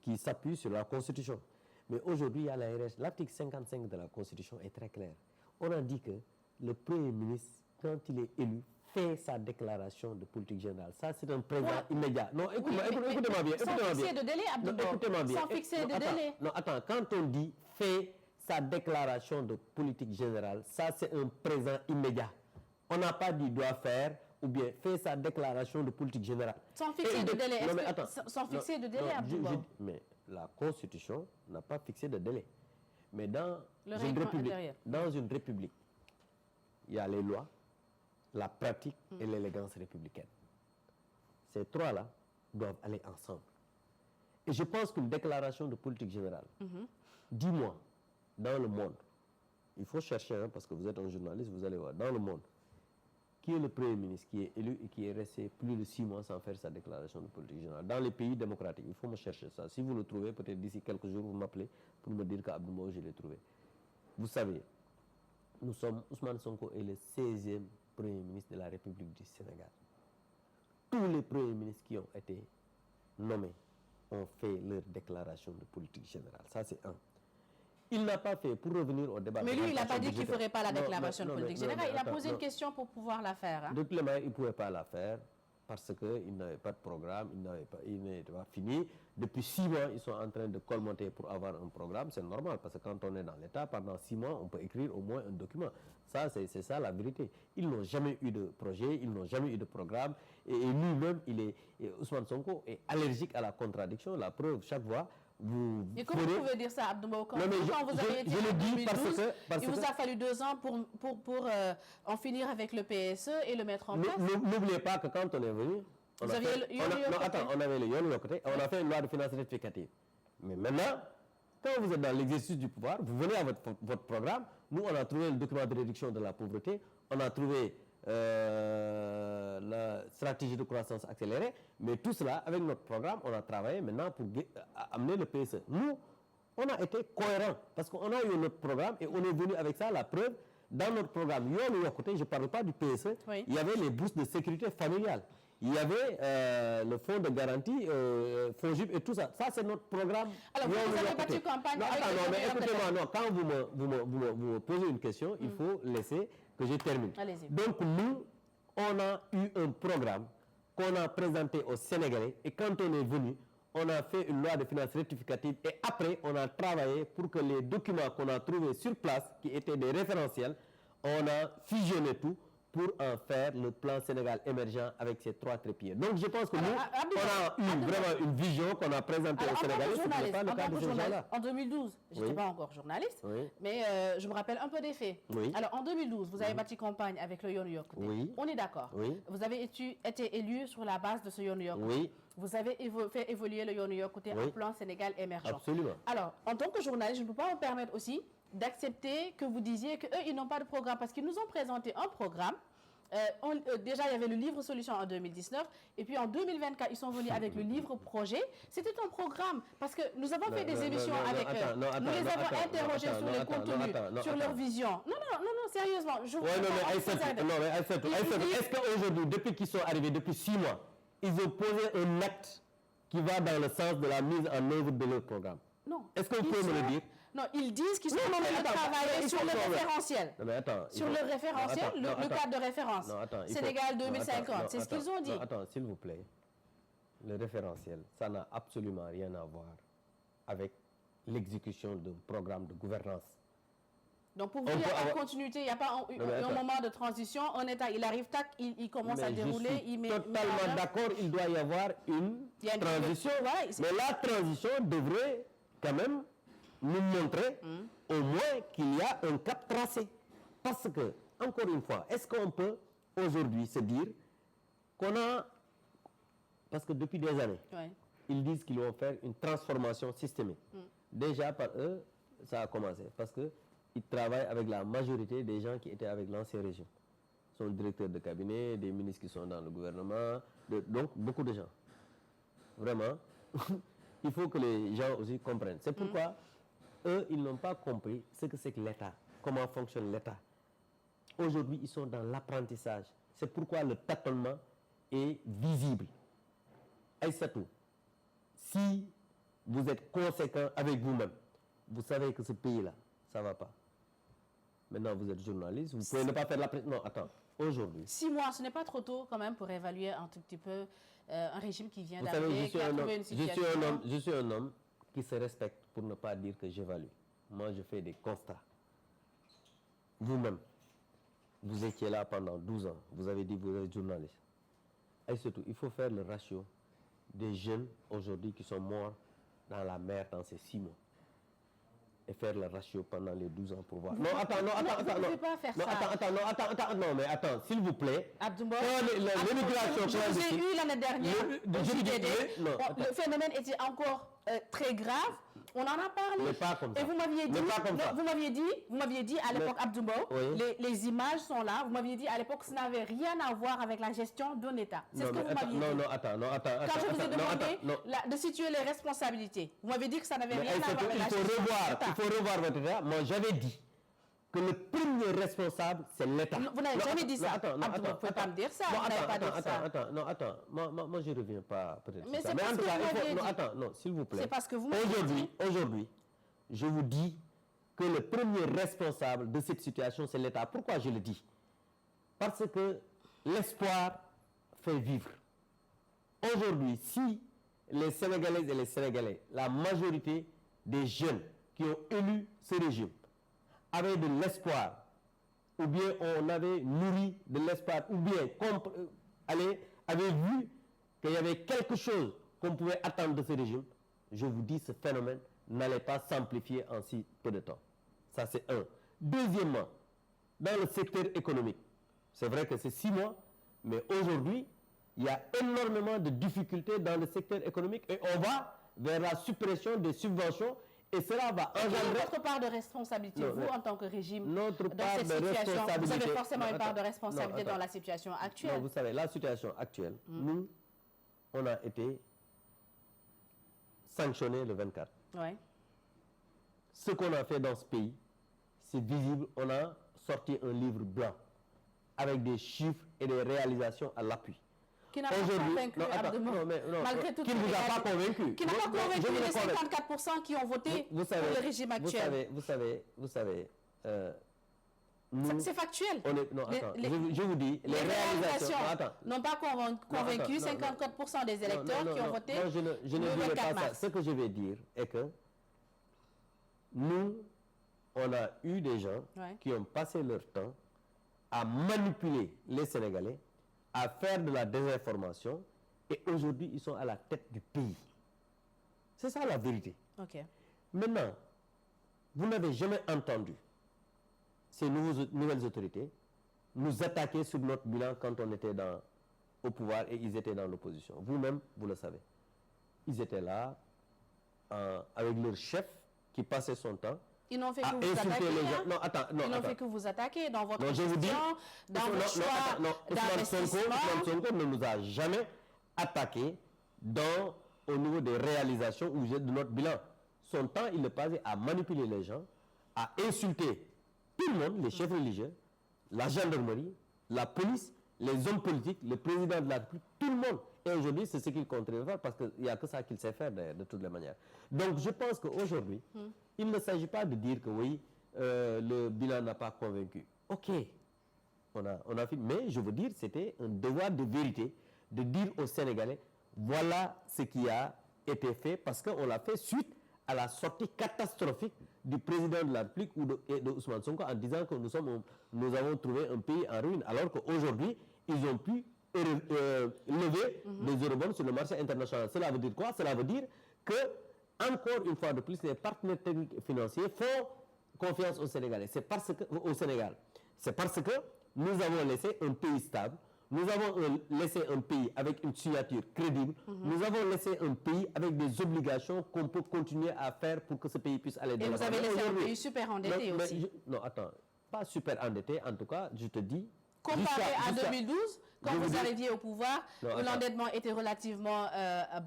qui s'appuie sur la Constitution. Mais aujourd'hui, il y a la hiérarchie. L'article 55 de la Constitution est très clair. On a dit que le Premier ministre, quand il est élu, fait sa déclaration de politique générale. Ça, c'est un présent immédiat. Non, écoutez-moi bien. Sans fixer de délai, écoutez-moi bien. Sans fixer de délai. Non, attends, quand on dit fait sa déclaration de politique générale, ça, c'est un présent immédiat. On n'a pas dit doit faire ou bien fait sa déclaration de politique générale. Sans fixer de délai. Sans fixer de délai, mais la Constitution n'a pas fixé de délai. Mais dans une république, il y a les lois, la pratique et l'élégance républicaine. Ces trois-là doivent aller ensemble. Et je pense qu'une déclaration de politique générale, 10 mois dans le monde, il faut chercher, parce que vous êtes un journaliste, vous allez voir, dans le monde, qui est le Premier ministre qui est élu et qui est resté plus de 6 mois sans faire sa déclaration de politique générale. Dans les pays démocratiques, il faut me chercher ça. Si vous le trouvez, peut-être d'ici quelques jours, vous m'appelez pour me dire qu'Abdou Mbow, je l'ai trouvé. Vous savez, Ousmane Sonko est le 16e Premier ministre de la République du Sénégal. Tous les premiers ministres qui ont été nommés ont fait leur déclaration de politique générale. Ça, c'est un. Il n'a pas fait, pour revenir au débat... Mais lui, il n'a pas dit qu'il ne ferait pas la déclaration de politique générale. Il a posé une question pour pouvoir la faire. De toutes les manières, il ne pouvait pas la faire parce qu'il n'avait pas de programme, il n'était pas fini. Depuis 6 mois, ils sont en train de colmater pour avoir un programme. C'est normal parce que quand on est dans l'État, pendant 6 mois, on peut écrire au moins un document. Ça, c'est ça la vérité. Ils n'ont jamais eu de projet, ils n'ont jamais eu de programme. Et lui-même, Ousmane Sonko est allergique à la contradiction. La preuve, chaque fois... Et comment vous pouvez dire ça, Abdou Mbow? Quand vous avez été en 2012, il vous a fallu 2 ans pour en finir avec le PSE et le mettre en place. N'oubliez pas que quand on est venu, on avait le Yoon Yokkute, on a fait une loi de finances rectificative. Mais maintenant, quand vous êtes dans l'exercice du pouvoir, vous venez à votre programme. Nous, on a trouvé le document de réduction de la pauvreté, on a trouvé la stratégie de croissance accélérée, mais tout cela, avec notre programme, on a travaillé maintenant pour amener le PSE. Nous, on a été cohérents parce qu'on a eu notre programme et on est venu avec ça. La preuve, dans notre programme Yoon Yokkute, je ne parle pas du PSE, il y avait les bourses de sécurité familiale. il y avait le fonds de garantie, FONGIP et tout ça. Ça, c'est notre programme. Alors, vous avez battu campagne avec non, mais écoutez-moi, non, quand vous me posez une question, il faut laisser que je termine. Donc, nous, on a eu un programme qu'on a présenté aux Sénégalais et quand on est venu, on a fait une loi de finances rectificative et après, on a travaillé pour que les documents qu'on a trouvés sur place, qui étaient des référentiels, on a fusionné tout pour en faire le plan Sénégal émergent avec ces 3 trépieds. Donc je pense que nous, on a eu vraiment une vision qu'on a présentée aux Sénégalais. Ce n'est pas le cas de ces gens-là. En 2012, je n'étais pas encore journaliste, mais je me rappelle un peu des faits. Alors en 2012, vous avez bâti campagne avec le Yoonu Yokkute. On est d'accord. Vous avez été élu sur la base de ce Yoonu Yokkute. Vous avez fait évoluer le Yoonu Yokkute en plan Sénégal émergent. Absolument. Alors, en tant que journaliste, je ne peux pas me permettre aussi d'accepter que vous disiez qu'eux, ils n'ont pas de programme, parce qu'ils nous ont présenté un programme. Déjà, il y avait le livre solution en 2019, et puis en 2024, ils sont venus avec le livre projet. C'était un programme, parce que nous avons fait des émissions avec eux. Nous les avons interrogés sur les contenus, sur leur vision. Non, sérieusement. Est-ce qu'aujourd'hui, depuis qu'ils sont arrivés, depuis 6 mois, ils ont posé un acte qui va dans le sens de la mise en œuvre de leur programme? Non. Est-ce que vous pouvez me le dire? Non, ils disent qu'ils sont en train de travailler sur le référentiel. Non, mais attends, sur le référentiel, le cadre de référence. Sénégal 2050, c'est ce qu'ils ont dit. Attends, s'il vous plaît. Le référentiel, ça n'a absolument rien à voir avec l'exécution d'un programme de gouvernance. Donc pour vous, il n'y a pas de continuité, il n'y a pas un moment de transition. Un État, il arrive, tac, il commence à dérouler. Je suis totalement d'accord, il doit y avoir une transition. Mais la transition devrait quand même nous montrer au moins qu'il y a un cap tracé. Parce que, encore une fois, est-ce qu'on peut aujourd'hui se dire qu'on a... Parce que depuis des années, ils disent qu'ils vont faire une transformation systémique. Déjà, par eux, ça a commencé. Parce qu'ils travaillent avec la majorité des gens qui étaient avec l'ancien régime. Ils sont directeurs de cabinet, des ministres qui sont dans le gouvernement, donc beaucoup de gens. Vraiment, il faut que les gens aussi comprennent. C'est pourquoi... Eux, ils n'ont pas compris ce que c'est que l'État, comment fonctionne l'État. Aujourd'hui, ils sont dans l'apprentissage. C'est pourquoi le tâtonnement est visible. Aïssatou, si vous êtes conséquent avec vous-même, vous savez que ce pays-là, ça ne va pas. Maintenant, vous êtes journaliste, vous pouvez ne pas faire la pression. Non, attends, aujourd'hui. 6 mois, ce n'est pas trop tôt quand même pour évaluer un tout petit peu un régime qui vient d'arriver, qui a trouvé une situation. Je suis un homme qui se respecte pour ne pas dire que j'évalue. Moi, je fais des constats. Vous-même, vous étiez là pendant 12 ans. Vous avez dit que vous êtes journaliste. Et surtout, il faut faire le ratio des jeunes aujourd'hui qui sont morts dans la mer dans ces 6 mois. Et faire le ratio pendant les 12 ans pour voir. Vous ne pouvez pas faire ça. Mais attends, s'il vous plaît. Abdoumbo, l'immigration je vous ai eu l'année dernière au JDD. Le phénomène était encore très grave. On en a parlé. Mais pas comme ça. Et vous m'aviez dit à l'époque, Abdoumbo, les images sont là. Vous m'aviez dit à l'époque que ça n'avait rien à voir avec la gestion d'un État. C'est ce que vous m'aviez dit. Quand je vous ai demandé de situer les responsabilités, vous m'avez dit que ça n'avait rien à voir avec la gestion d'un État. Il faut revoir votre État. Moi, j'avais dit que le premier responsable, c'est l'État. Vous n'avez jamais dit ça. Vous ne pouvez pas me dire ça. Moi, je ne reviens pas peut-être mais sur ça. Mais en tout cas, s'il vous plaît. C'est parce que vous Aujourd'hui, je vous dis que le premier responsable de cette situation, c'est l'État. Pourquoi je le dis? Parce que l'espoir fait vivre. Aujourd'hui, si les Sénégalaises et les Sénégalais, la majorité des jeunes qui ont élu ce régime, avaient de l'espoir, ou bien on avait nourri de l'espoir, ou bien avait vu qu'il y avait quelque chose qu'on pouvait attendre de ce régime, je vous dis, ce phénomène n'allait pas s'amplifier en si peu de temps. Ça, c'est un. Deuxièmement, dans le secteur économique, c'est vrai que c'est 6 mois, mais aujourd'hui, il y a énormément de difficultés dans le secteur économique et on va vers la suppression des subventions. Et cela va engendrer... Votre part de responsabilité, vous, en tant que régime, notre dans part cette de situation, responsabilité, vous avez forcément une part de responsabilité dans la situation actuelle. Non, vous savez, la situation actuelle, nous, on a été sanctionnés le 24. Ouais. Ce qu'on a fait dans ce pays, c'est visible. On a sorti un livre blanc avec des chiffres et des réalisations à l'appui. Qui n'a pas convaincu, malgré tout. Qui ne vous a pas convaincu. Qui n'a pas convaincu les 54% qui ont voté pour le régime actuel. Vous savez, c'est factuel. Je vous dis, les réalisations n'ont pas convaincu 54% des électeurs qui ont voté. Non, je ne dirai pas ça. Ce que je vais dire est que nous, on a eu des gens qui ont passé leur temps à manipuler les Sénégalais, à faire de la désinformation, et aujourd'hui, ils sont à la tête du pays. C'est ça la vérité. Okay. Maintenant, vous n'avez jamais entendu ces nouvelles autorités nous attaquer sur notre bilan quand on était au pouvoir et ils étaient dans l'opposition. Vous-même, vous le savez. Ils étaient là avec leur chef qui passait son temps. Ils n'ont fait que vous attaquer. Ils n'ont fait que vous attaquer dans votre gestion, dans votre choix d'investissement. Ousmane Sonko ne nous a jamais attaqué au niveau des réalisations ou de notre bilan. Son temps, il le passait à manipuler les gens, à insulter tout le monde, les chefs religieux, la gendarmerie, la police, les hommes politiques, le président de la République, tout le monde. Et aujourd'hui, c'est ce qu'il continue de faire parce qu'il n'y a que ça qu'il sait faire de toutes les manières. Donc, je pense qu'aujourd'hui, il ne s'agit pas de dire que oui, le bilan n'a pas convaincu. OK, on a fait, mais je veux dire, c'était un devoir de vérité de dire aux Sénégalais, voilà ce qui a été fait parce qu'on l'a fait suite à la sortie catastrophique du président de la République et de Ousmane Sonko en disant que nous avons trouvé un pays en ruine, alors qu'aujourd'hui, ils ont pu lever des eurobonds sur le marché international. Cela veut dire quoi? Cela veut dire que, encore une fois de plus, les partenaires techniques et financiers font confiance aux Sénégalais. Au Sénégal. C'est parce que nous avons laissé un pays stable, nous avons laissé un pays avec une signature crédible, nous avons laissé un pays avec des obligations qu'on peut continuer à faire pour que ce pays puisse aller de l'avant. Et vous avez laissé un pays super endetté aussi. Non, attends, pas super endetté, en tout cas, je te dis. Comparé à 2012, quand vous arriviez au pouvoir, où l'endettement était relativement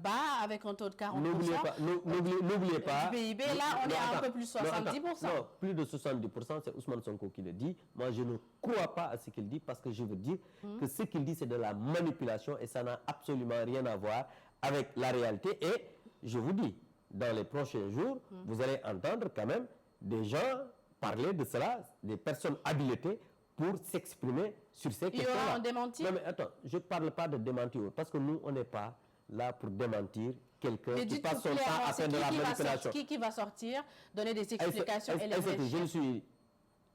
bas, avec un taux de 40%. N'oubliez pas. Du PIB, là, on est à un peu plus de 70%. Non, plus de 70%, c'est Ousmane Sonko qui le dit. Moi, je ne crois pas à ce qu'il dit parce que je veux dire que ce qu'il dit, c'est de la manipulation et ça n'a absolument rien à voir avec la réalité. Et je vous dis, dans les prochains jours, vous allez entendre quand même des gens parler de cela, des personnes habilitées pour s'exprimer sur ces questions-là. Il y aura un démenti? Non, mais attends, je ne parle pas de démentir, parce que nous, on n'est pas là pour démentir quelqu'un qui passe son temps à faire de la manipulation. Qui va sortir, donner des explications et les vérifier? Je ne suis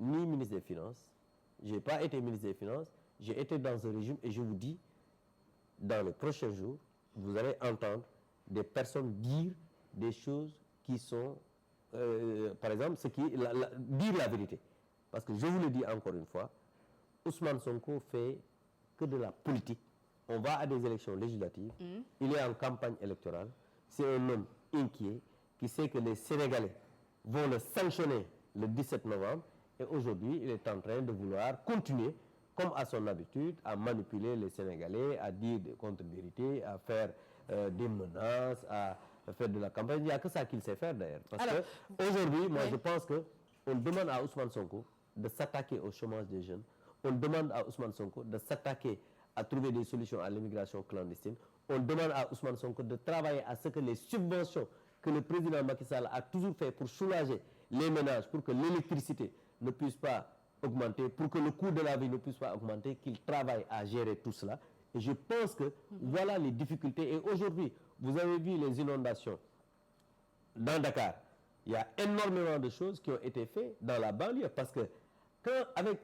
ni ministre des Finances, je n'ai pas été ministre des Finances, j'ai été dans un régime et je vous dis, dans les prochains jours, vous allez entendre des personnes dire des choses qui sont, par exemple, dire la vérité. Parce que je vous le dis encore une fois, Ousmane Sonko fait que de la politique. On va à des élections législatives, il est en campagne électorale, c'est un homme inquiet qui sait que les Sénégalais vont le sanctionner le 17 novembre et aujourd'hui il est en train de vouloir continuer, comme à son habitude, à manipuler les Sénégalais, à dire des contre-vérités, à faire des menaces, à faire de la campagne. Il n'y a que ça qu'il sait faire d'ailleurs. Parce qu'aujourd'hui, moi je pense qu'on demande à Ousmane Sonko de s'attaquer au chômage des jeunes. On demande à Ousmane Sonko de s'attaquer à trouver des solutions à l'immigration clandestine. On demande à Ousmane Sonko de travailler à ce que les subventions que le président Macky Sall a toujours fait pour soulager les ménages, pour que l'électricité ne puisse pas augmenter, pour que le coût de la vie ne puisse pas augmenter, qu'il travaille à gérer tout cela. Et je pense que voilà les difficultés. Et aujourd'hui, vous avez vu les inondations dans Dakar. Il y a énormément de choses qui ont été faites dans la banlieue parce que avec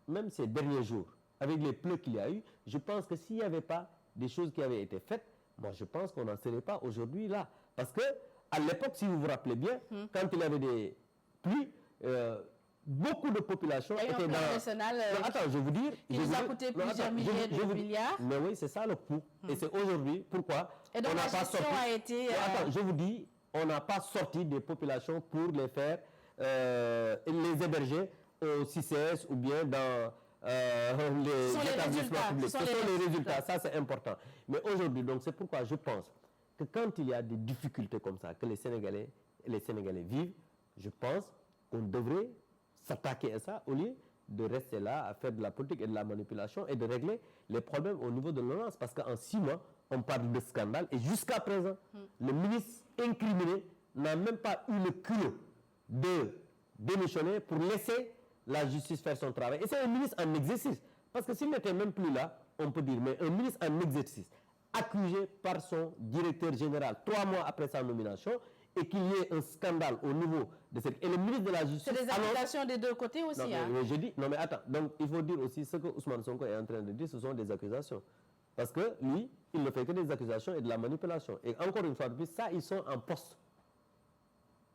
même ces derniers jours, avec les pleux qu'il y a eu, je pense que s'il n'y avait pas des choses qui avaient été faites, moi je pense qu'on n'en serait pas aujourd'hui là. Parce que à l'époque, si vous vous rappelez bien, quand il y avait des pluies, beaucoup de populations étaient dans... attends, je vous dire... Il nous a coûté plusieurs milliers de milliards. Mais oui, c'est ça le coût. Et c'est aujourd'hui, pourquoi et donc on n'a pas sorti... a été... Attends, je vous dis, on n'a pas sorti des populations pour les faire, les héberger au CICES ou bien dans les établissements publics. Ce sont les résultats, ça c'est important. Mais aujourd'hui, donc c'est pourquoi je pense que quand il y a des difficultés comme ça, que les Sénégalais vivent, je pense qu'on devrait s'attaquer à ça au lieu de rester là, à faire de la politique et de la manipulation et de régler les problèmes au niveau de l'ONAS. Parce qu'en 6 mois, on parle de scandale et jusqu'à présent, le ministre incriminé n'a même pas eu le culot de démissionner pour laisser la justice faire son travail. Et c'est un ministre en exercice. Parce que s'il n'était même plus là, on peut dire, mais un ministre en exercice, accusé par son directeur général 3 mois après sa nomination, et qu'il y ait un scandale au niveau de cette... Et le ministre de la Justice... C'est des accusations des deux côtés aussi. Non, mais je dis... Non, mais attends. Donc, il faut dire aussi ce que Ousmane Sonko est en train de dire, ce sont des accusations. Parce que lui, il ne fait que des accusations et de la manipulation. Et encore une fois de plus, ça, ils sont en poste.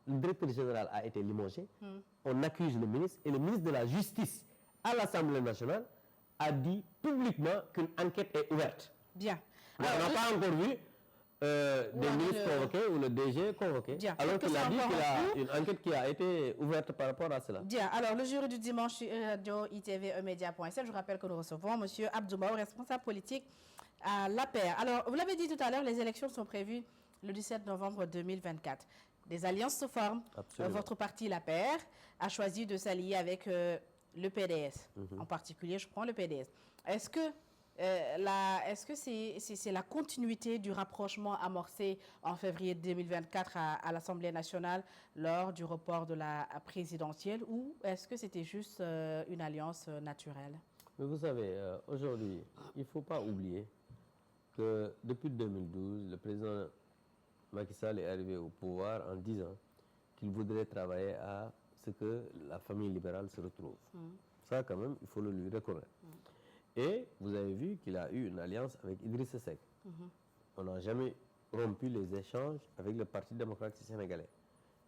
Le directeur général a été limogé. On accuse le ministre. Et le ministre de la Justice à l'Assemblée nationale a dit publiquement qu'une enquête est ouverte. Bien. On n'a pas encore vu des ministres convoqués ou le DG convoqué. Bien. Alors qu'il a dit qu'il a une enquête qui a été ouverte par rapport à cela. Bien. Alors, le jury du dimanche sur Radio ITV Emedia.sn, je rappelle que nous recevons M. Abdoumaou, responsable politique à l'APR. Alors, vous l'avez dit tout à l'heure, les élections sont prévues le 17 novembre 2024. Des alliances se forment. Votre parti, l'APR, a choisi de s'allier avec le PDS. En particulier, je prends le PDS. Est-ce que c'est la continuité du rapprochement amorcé en février 2024 à l'Assemblée nationale lors du report de la présidentielle, ou est-ce que c'était juste une alliance naturelle? Mais vous savez, aujourd'hui, il ne faut pas oublier que depuis 2012, le président Macky Sall est arrivé au pouvoir en disant qu'il voudrait travailler à ce que la famille libérale se retrouve. Ça, quand même, il faut le lui reconnaître. Et vous avez vu qu'il a eu une alliance avec Idrissa Seck. On n'a jamais rompu les échanges avec le Parti démocratique sénégalais.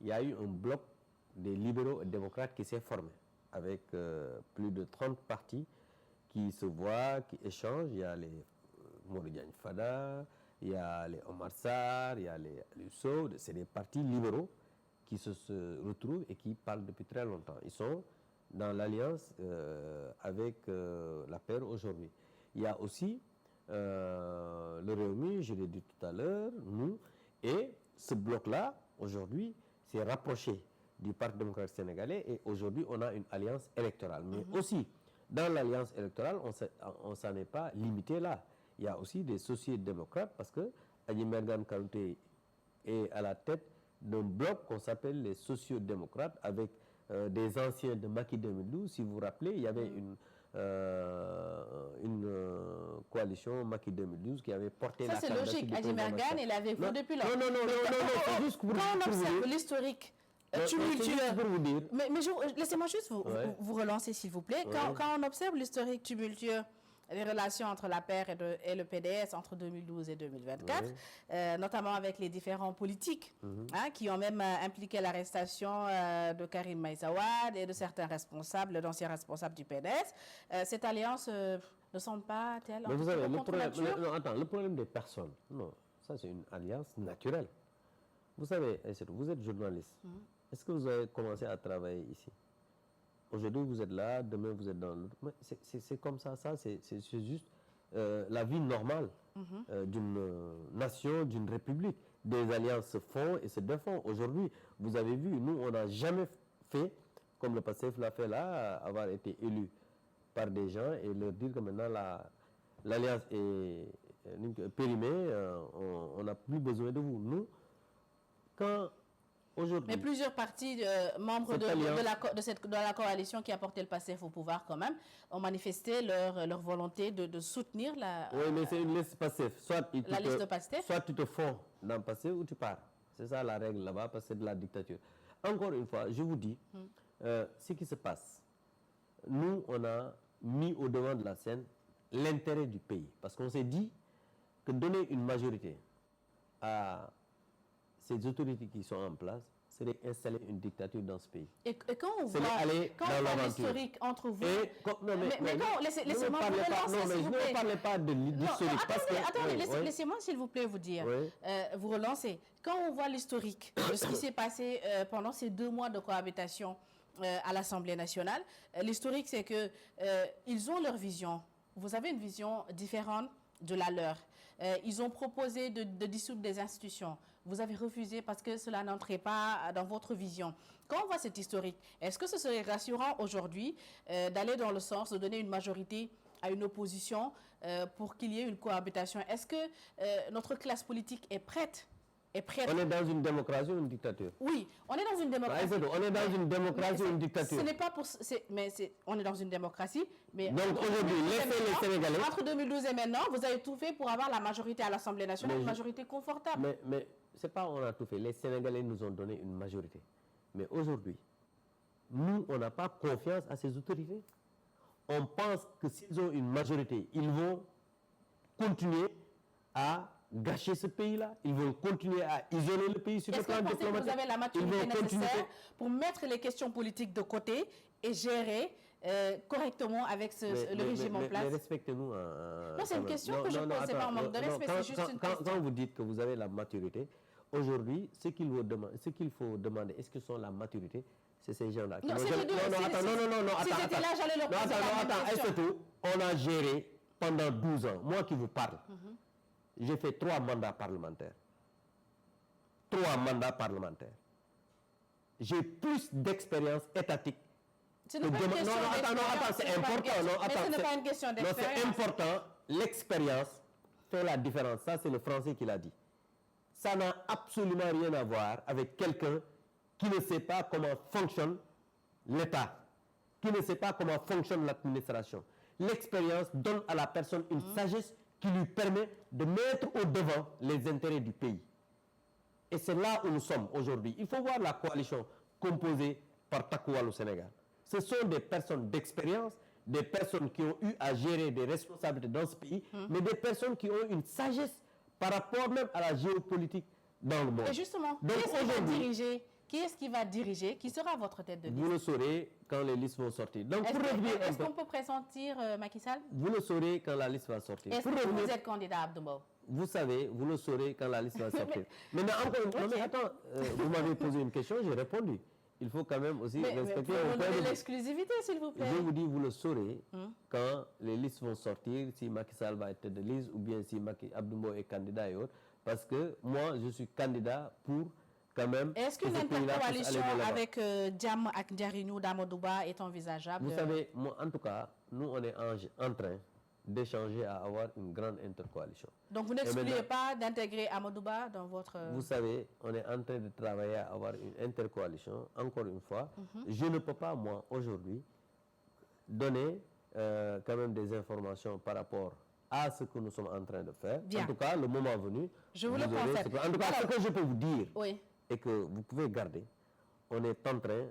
Il y a eu un bloc des libéraux et démocrates qui s'est formé avec plus de 30 partis qui se voient, qui échangent. Il y a les Modou Diagne Fada, il y a les Omar Sarr, il y a les Lusso. C'est des partis libéraux qui se retrouvent et qui parlent depuis très longtemps. Ils sont dans l'alliance avec la paire aujourd'hui. Il y a aussi le Rewmi, je l'ai dit tout à l'heure, nous, et ce bloc-là, aujourd'hui, s'est rapproché du Parti démocratique sénégalais et aujourd'hui, on a une alliance électorale. Mais aussi, dans l'alliance électorale, on ne s'en est pas limité là. Il y a aussi des sociodémocrates parce que Adi Mergane Kanouté est à la tête d'un bloc qu'on s'appelle les sociodémocrates avec des anciens de Macky 2012. Si vous vous rappelez, il y avait une coalition Macky 2012 qui avait porté la candidature. Ça, c'est logique. Adi Mergane, il avait fait depuis longtemps. Non, juste pour quand on observe l'historique tumultueux. Mais laissez-moi juste vous relancer, s'il vous plaît. Quand on observe l'historique tumultueux, les relations entre la paire et le PDS entre 2012 et 2024, notamment avec les différents politiques qui ont même impliqué l'arrestation de Karim Meïssa Wade et de certains responsables, d'anciens responsables du PDS. Cette alliance ne semble pas telle. Mais vous savez, le problème des personnes, non, ça c'est une alliance naturelle. Vous savez, vous êtes journaliste. Est-ce que vous avez commencé à travailler ici? Aujourd'hui, vous êtes là, demain, vous êtes dans l'autre. C'est comme ça, c'est juste la vie normale d'une nation, d'une république. Des alliances se font et se défont. Aujourd'hui, vous avez vu, nous, on n'a jamais fait, comme le PASTEF l'a fait là, avoir été élu par des gens et leur dire que maintenant l'alliance est périmée, on n'a plus besoin de vous. Nous, quand... Mais plusieurs partis membres de la coalition qui a porté le PASTEF au pouvoir quand même ont manifesté leur volonté de soutenir la... Oui, mais c'est une liste PASTEF. La liste de PASTEF. Soit tu te fonds dans le PASTEF ou tu pars. C'est ça la règle là-bas parce que c'est de la dictature. Encore une fois, je vous dis, ce qui se passe, nous, on a mis au devant de la scène l'intérêt du pays. Parce qu'on s'est dit que donner une majorité à... ces autorités qui sont en place, serait installer une dictature dans ce pays. Et quand on voit l'historique entre vous... Laissez-moi vous relancer, s'il vous plaît. Ne parlez pas de l'historique. Attendez, laissez-moi, s'il vous plaît, vous dire. Vous relancer. Quand on voit l'historique de ce qui s'est passé pendant ces 2 mois de cohabitation à l'Assemblée nationale, l'historique, c'est qu'ils ont leur vision. Vous avez une vision différente de la leur. Ils ont proposé de dissoudre des institutions. Vous avez refusé parce que cela n'entrait pas dans votre vision. Quand on voit cet historique, est-ce que ce serait rassurant aujourd'hui d'aller dans le sens de donner une majorité à une opposition pour qu'il y ait une cohabitation? Est-ce que notre classe politique est prête? On est dans une démocratie ou une dictature? Oui, on est dans une démocratie. On est dans une démocratie ou une dictature? Ce n'est pas pour... on est dans une démocratie, mais... Donc aujourd'hui, laissez les Sénégalais... Entre 2012 et maintenant, vous avez tout fait pour avoir la majorité à l'Assemblée nationale, une majorité confortable. Mais c'est pas on a tout fait. Les Sénégalais nous ont donné une majorité. Mais aujourd'hui, nous, on n'a pas confiance à ces autorités. On pense que s'ils ont une majorité, ils vont continuer à gâcher ce pays-là. Ils vont continuer à isoler le pays sur le plan diplomatique. Est-ce que vous avez la maturité nécessaire pour mettre les questions politiques de côté et gérer correctement avec le régime en place? Mais respectez-nous. Non, c'est une question que je pose, c'est pas un manque de respect, c'est juste une question. Quand vous dites que vous avez la maturité, aujourd'hui, ce qu'il faut demander, est-ce que sont la maturité? C'est ces gens-là. Non, c'est les deux. Si j'étais là, j'allais leur poser la même question. Est-ce que on a géré pendant 12 ans, moi qui vous parle, j'ai fait 3 mandats parlementaires. 3 mandats parlementaires. J'ai plus d'expérience étatique. Ce n'est pas une question d'expérience. C'est important. Mais ce n'est pas une question d'expérience. C'est important. L'expérience fait la différence. Ça, c'est le français qui l'a dit. Ça n'a absolument rien à voir avec quelqu'un qui ne sait pas comment fonctionne l'État, qui ne sait pas comment fonctionne l'administration. L'expérience donne à la personne une sagesse qui lui permet de mettre au devant les intérêts du pays. Et c'est là où nous sommes aujourd'hui. Il faut voir la coalition composée par Takuwal au Sénégal. Ce sont des personnes d'expérience, des personnes qui ont eu à gérer des responsabilités dans ce pays, mais des personnes qui ont une sagesse par rapport même à la géopolitique dans le monde. Et justement, qui est-ce qui va diriger? Qui sera votre tête de liste? Vous le saurez quand les listes vont sortir. Donc, est-ce qu'on peut pressentir Macky Sall? Vous le saurez quand la liste va sortir. Est-ce que vous êtes candidat, Abdou Mbow? Vous savez, vous le saurez quand la liste va sortir. Maintenant, attends, vous m'avez posé une question, j'ai répondu. Il faut quand même aussi respecter... Mais l'exclusivité, s'il vous plaît. Je vous dis, vous le saurez quand les listes vont sortir, si Macky Sall va être tête de liste ou bien si Abdou Mbow est candidat et autres. Parce que moi, je suis candidat pour quand même... Est-ce qu'une intercoalition avec Diam et Ndiarinou d'Amadouba est envisageable? Vous savez, moi, en tout cas, nous, on est en train d'échanger à avoir une grande intercoalition. Donc, vous n'excluez pas d'intégrer Amadouba dans votre... Vous savez, on est en train de travailler à avoir une intercoalition. Encore une fois, je ne peux pas, moi, aujourd'hui, donner quand même des informations par rapport à ce que nous sommes en train de faire. Bien. En tout cas, le moment venu... Je vous le confirme. En tout cas, ce que je peux vous dire, et que vous pouvez garder, on est en train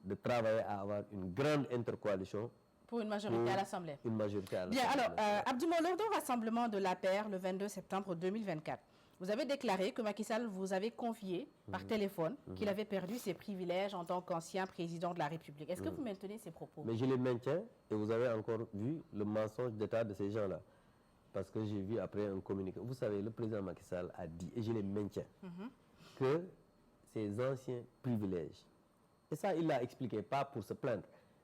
de travailler à avoir une grande intercoalition pour une majorité à l'Assemblée. Une majorité à l'Assemblée. Bien, alors, Abdou Mbow, lors d'un rassemblement de l'APR le 22 septembre 2024, vous avez déclaré que Macky Sall vous avait confié par téléphone qu'il avait perdu ses privilèges en tant qu'ancien président de la République. Est-ce que vous maintenez ces propos? Mais je les maintiens et vous avez encore vu le mensonge d'État de ces gens-là. Parce que j'ai vu après un communiqué. Vous savez, le président Macky Sall a dit, et je les maintiens, que ces anciens privilèges, et ça il l'a expliqué, pas pour se plaindre,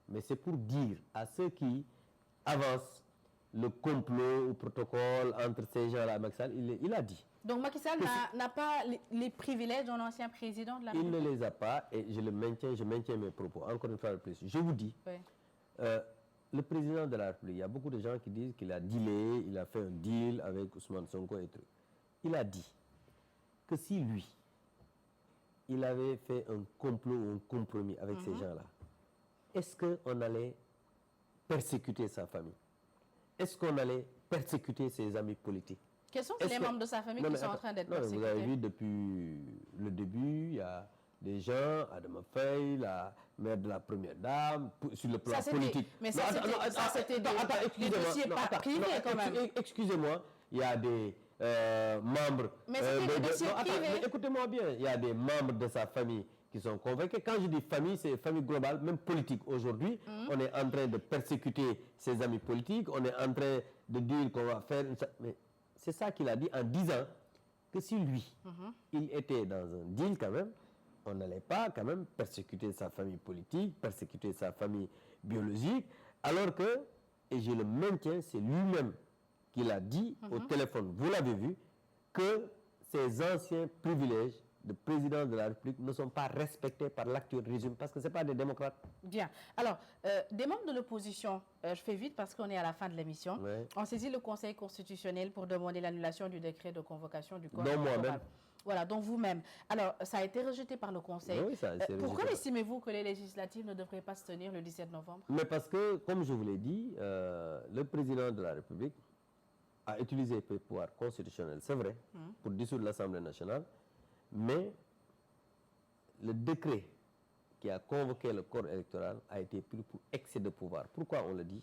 mais c'est pour dire à ceux qui avancent le complot ou protocole entre ces gens-là, Macky Sall, il a dit. Donc Macky Sall n'a pas les privilèges d'un ancien président de la République? Il ne les a pas et je maintiens mes propos. Encore une fois de plus, je vous dis, le président de la République, il y a beaucoup de gens qui disent qu'il a dealé, il a fait un deal avec Ousmane Sonko et tout. Il a dit que si lui, il avait fait un complot ou un compromis avec ces gens-là, est-ce qu'on allait persécuter sa famille? Est-ce qu'on allait persécuter ses amis politiques? Quels sont les membres de sa famille qui sont en train d'être persécutés? Vous avez vu depuis le début, il y a des gens, Adama Faye, la mère de la première dame, sur le plan politique. Mais ça, c'était des dossiers pas privés quand même. Excusez-moi, il y a des membres... Mais c'était des dossiers privés. Écoutez-moi bien, il y a des membres de sa famille qui sont convaincus. Quand je dis famille, c'est famille globale, même politique. Aujourd'hui, on est en train de persécuter ses amis politiques, on est en train de dire qu'on va faire... Mais c'est ça qu'il a dit en disant que si lui, il était dans un deal quand même, on n'allait pas quand même persécuter sa famille politique, persécuter sa famille biologique, alors que, et je le maintiens, c'est lui-même qu'il a dit au téléphone, vous l'avez vu, que ces anciens privilèges de président de la République ne sont pas respectés par l'actuel régime parce que ce n'est pas des démocrates. Bien. Alors, des membres de l'opposition, je fais vite parce qu'on est à la fin de l'émission, ont saisi le Conseil constitutionnel pour demander l'annulation du décret de convocation du corps électoral. Voilà, donc vous-même. Alors, ça a été rejeté par le Conseil. Oui, ça a été pourquoi rejeté. estimez-vous que les législatives ne devraient pas se tenir le 17 novembre? Mais parce que, comme je vous l'ai dit, le président de la République a utilisé le pouvoir constitutionnel, c'est vrai, pour dissoudre l'Assemblée nationale, mais le décret qui a convoqué le corps électoral a été pris pour excès de pouvoir. Pourquoi on le dit?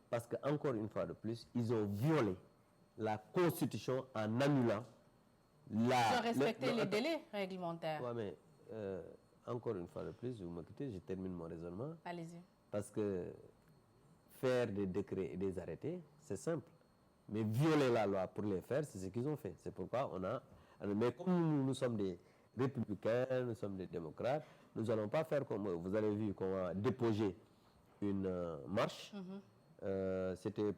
Parce qu'encore une fois de plus, ils ont violé la Constitution en annulant ils ont respecté les délais réglementaires. Oui, mais encore une fois de plus, vous m'écoutez, je termine mon raisonnement. Allez-y. Parce que faire des décrets et des arrêtés, c'est simple. Mais violer la loi pour les faire, c'est ce qu'ils ont fait. C'est pourquoi on a... Mais comme nous sommes des républicains, nous sommes des démocrates, nous n'allons pas faire comme eux. Vous avez vu qu'on a déposé une marche. C'était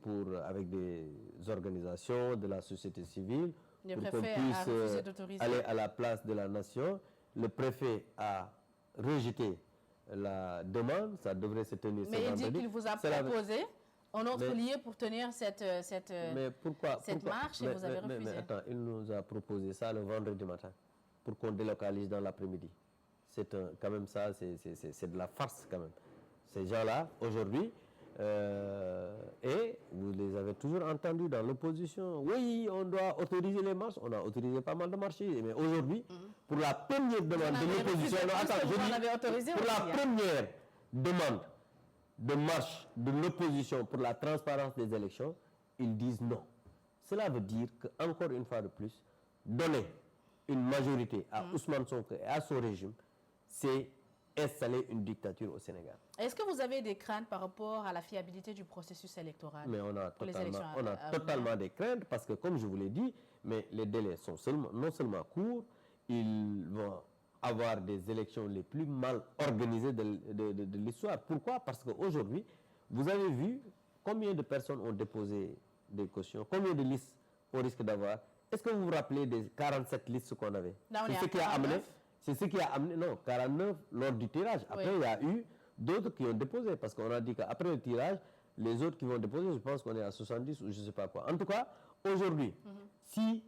avec des organisations de la société civile pour qu'on puisse aller à la place de la nation. Le préfet a rejeté la demande, ça devrait se tenir ce vendredi. Mais il dit qu'il vous a proposé un autre lieu pour tenir cette marche et vous avez refusé. Mais attends, il nous a proposé ça le vendredi matin pour qu'on délocalise dans l'après-midi. C'est quand même ça, c'est de la farce quand même. Ces gens-là, aujourd'hui, et vous les avez toujours entendus dans l'opposition, oui, on doit autoriser les marches, on a autorisé pas mal de marches, mais aujourd'hui, pour la première demande de l'opposition, pour la première demande de marche de l'opposition pour la transparence des élections, ils disent non. Cela veut dire qu'encore une fois de plus, donner une majorité à Ousmane Sonko et à son régime, c'est installer une dictature au Sénégal. Est-ce que vous avez des craintes par rapport à la fiabilité du processus électoral? Mais on a totalement des craintes parce que, comme je vous l'ai dit, mais les délais sont non seulement courts, ils vont avoir des élections les plus mal organisées de l'histoire. Pourquoi? Parce qu'aujourd'hui, vous avez vu combien de personnes ont déposé des cautions, combien de listes on risque d'avoir. Est-ce que vous vous rappelez des 47 listes qu'on avait? C'est ce qui a amené, non, 49 lors du tirage. Après, il y a eu d'autres qui ont déposé, parce qu'on a dit qu'après le tirage, les autres qui vont déposer, je pense qu'on est à 70 ou je ne sais pas quoi. En tout cas, aujourd'hui, si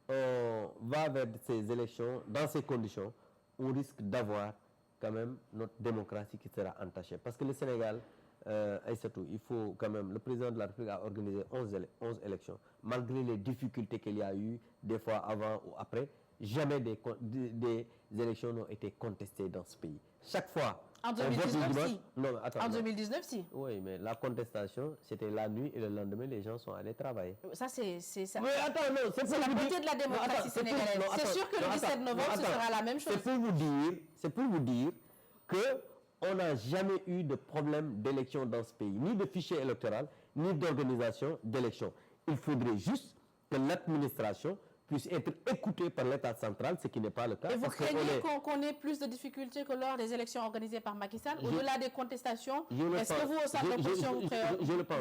on va vers ces élections, dans ces conditions, on risque d'avoir quand même notre démocratie qui sera entachée. Parce que le Sénégal, Aïssatou, il faut quand même, le président de la République a organisé 11 élections. Malgré les difficultés qu'il y a eu, des fois avant ou après, jamais des élections n'ont été contestées dans ce pays. Chaque fois... En 2019, si. Non, attends, en 2019, si. Oui, mais la contestation, c'était la nuit et le lendemain, les gens sont allés travailler. Ça, c'est ça. Mais attends, non, c'est la beauté de la démocratie sénégalaise. C'est sûr que le 17 novembre, ce sera la même chose. C'est pour vous dire qu'on n'a jamais eu de problème d'élection dans ce pays, ni de fichier électoral, ni d'organisation d'élection. Il faudrait juste que l'administration puisse être écoutée par l'État central, ce qui n'est pas le cas. Et vous craignez qu'on ait plus de difficultés que lors des élections organisées par Macky Sall? Au-delà des contestations, est-ce que vous, au sein de l'opposition,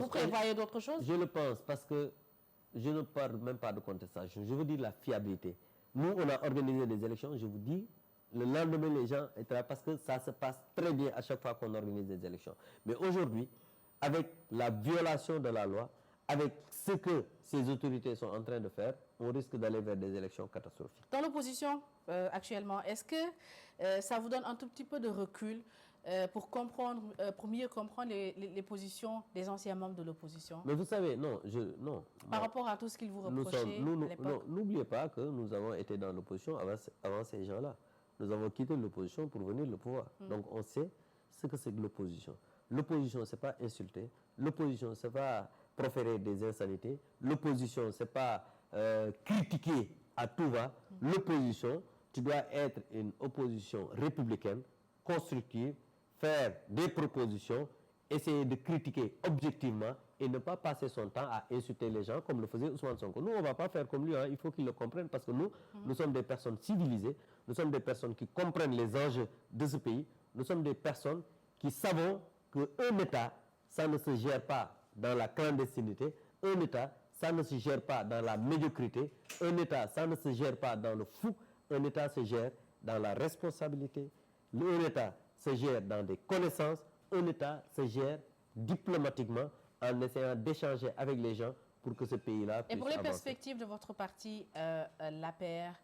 vous prévoyez d'autres choses? Je le pense, parce que je ne parle même pas de contestation. Je veux dire la fiabilité. Nous, on a organisé des élections, je vous dis, le lendemain, les gens étaient là, parce que ça se passe très bien à chaque fois qu'on organise des élections. Mais aujourd'hui, avec la violation de la loi, avec ce que ces autorités sont en train de faire, on risque d'aller vers des élections catastrophiques. Dans l'opposition, actuellement, est-ce que ça vous donne un tout petit peu de recul pour mieux comprendre les positions des anciens membres de l'opposition? Mais vous savez, non. Par rapport à tout ce qu'ils vous reprochaient à l'époque? N'oubliez pas que nous avons été dans l'opposition avant ces gens-là. Nous avons quitté l'opposition pour venir au pouvoir. Donc on sait ce que c'est que l'opposition. L'opposition, ce n'est pas insulter. L'opposition, ce n'est pas proférer des insanités. L'opposition, ce n'est pas critiquer à tout va. L'opposition, tu dois être une opposition républicaine, constructive, faire des propositions, essayer de critiquer objectivement et ne pas passer son temps à insulter les gens comme le faisait Ousmane Sonko. Nous, on ne va pas faire comme lui, il faut qu'il le comprenne parce que nous sommes des personnes civilisées, nous sommes des personnes qui comprennent les enjeux de ce pays, nous sommes des personnes qui savons qu'un État, ça ne se gère pas dans la clandestinité. Un État, ça ne se gère pas dans la médiocrité. Un État, ça ne se gère pas dans le fou. Un État se gère dans la responsabilité. Un État se gère dans des connaissances. Un État se gère diplomatiquement en essayant d'échanger avec les gens pour que ce pays-là puisse avancer. Et pour les perspectives de votre parti, l'APR,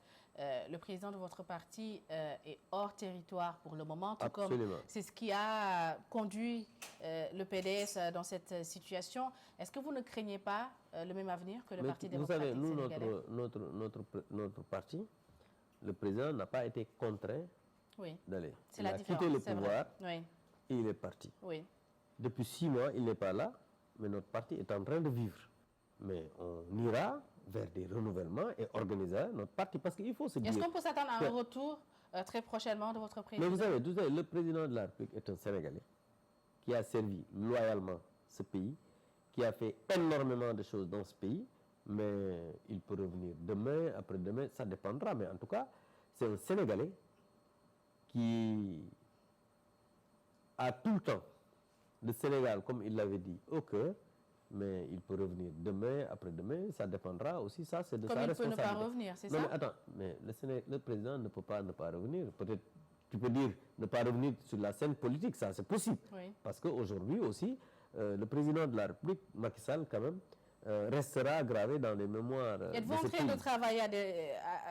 le président de votre parti est hors territoire pour le moment, tout comme c'est ce qui a conduit le PDS dans cette situation. Est-ce que vous ne craignez pas le même avenir que le Parti démocratique sénégalais? Vous savez, notre parti, le président n'a pas été contraint d'aller. Il a quitté le pouvoir et il est parti. Oui. Depuis 6 mois, il n'est pas là, mais notre parti est en train de vivre. Mais on ira vers des renouvellements et organiser notre parti, parce qu'il faut se dire... Est-ce qu'on peut s'attendre à un retour très prochainement de votre président? Mais vous savez, le président de la République est un Sénégalais qui a servi loyalement ce pays, qui a fait énormément de choses dans ce pays, mais il peut revenir demain, après-demain, ça dépendra. Mais en tout cas, c'est un Sénégalais qui a tout le temps le Sénégal, comme il l'avait dit, au cœur, mais il peut revenir demain, après-demain, ça dépendra aussi, ça c'est de sa responsabilité. Comme il peut ne pas revenir, c'est ça? Non mais attends, mais le président ne peut pas ne pas revenir. Peut-être, tu peux dire ne pas revenir sur la scène politique, ça c'est possible. Oui. Parce qu'aujourd'hui aussi, le président de la République, Macky Sall, quand même, restera gravé dans les mémoires. Êtes-vous en train de travailler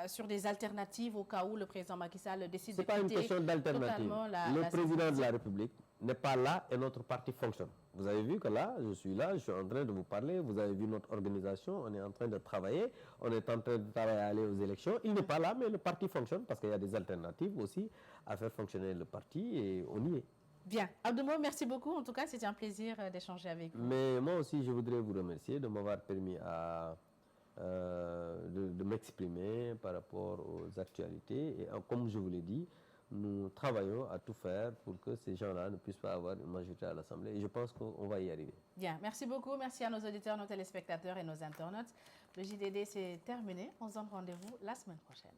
sur des alternatives au cas où le président Macky Sall décide de quitter? Ce n'est pas une question d'alternative. Le président de la République n'est pas là et notre parti fonctionne. Vous avez vu que là, je suis en train de vous parler, vous avez vu notre organisation, on est en train de travailler, on est en train de travailler à aller aux élections. Il n'est pas là, mais le parti fonctionne parce qu'il y a des alternatives aussi à faire fonctionner le parti et on y est. Bien. Abdou-Mbow, merci beaucoup. En tout cas, c'était un plaisir d'échanger avec vous. Mais moi aussi, je voudrais vous remercier de m'avoir permis de m'exprimer par rapport aux actualités. Et comme je vous l'ai dit, nous travaillons à tout faire pour que ces gens-là ne puissent pas avoir une majorité à l'Assemblée. Et je pense qu'on va y arriver. Bien. Merci beaucoup. Merci à nos auditeurs, nos téléspectateurs et nos internautes. Le JDD, c'est terminé. On se donne rendez-vous la semaine prochaine.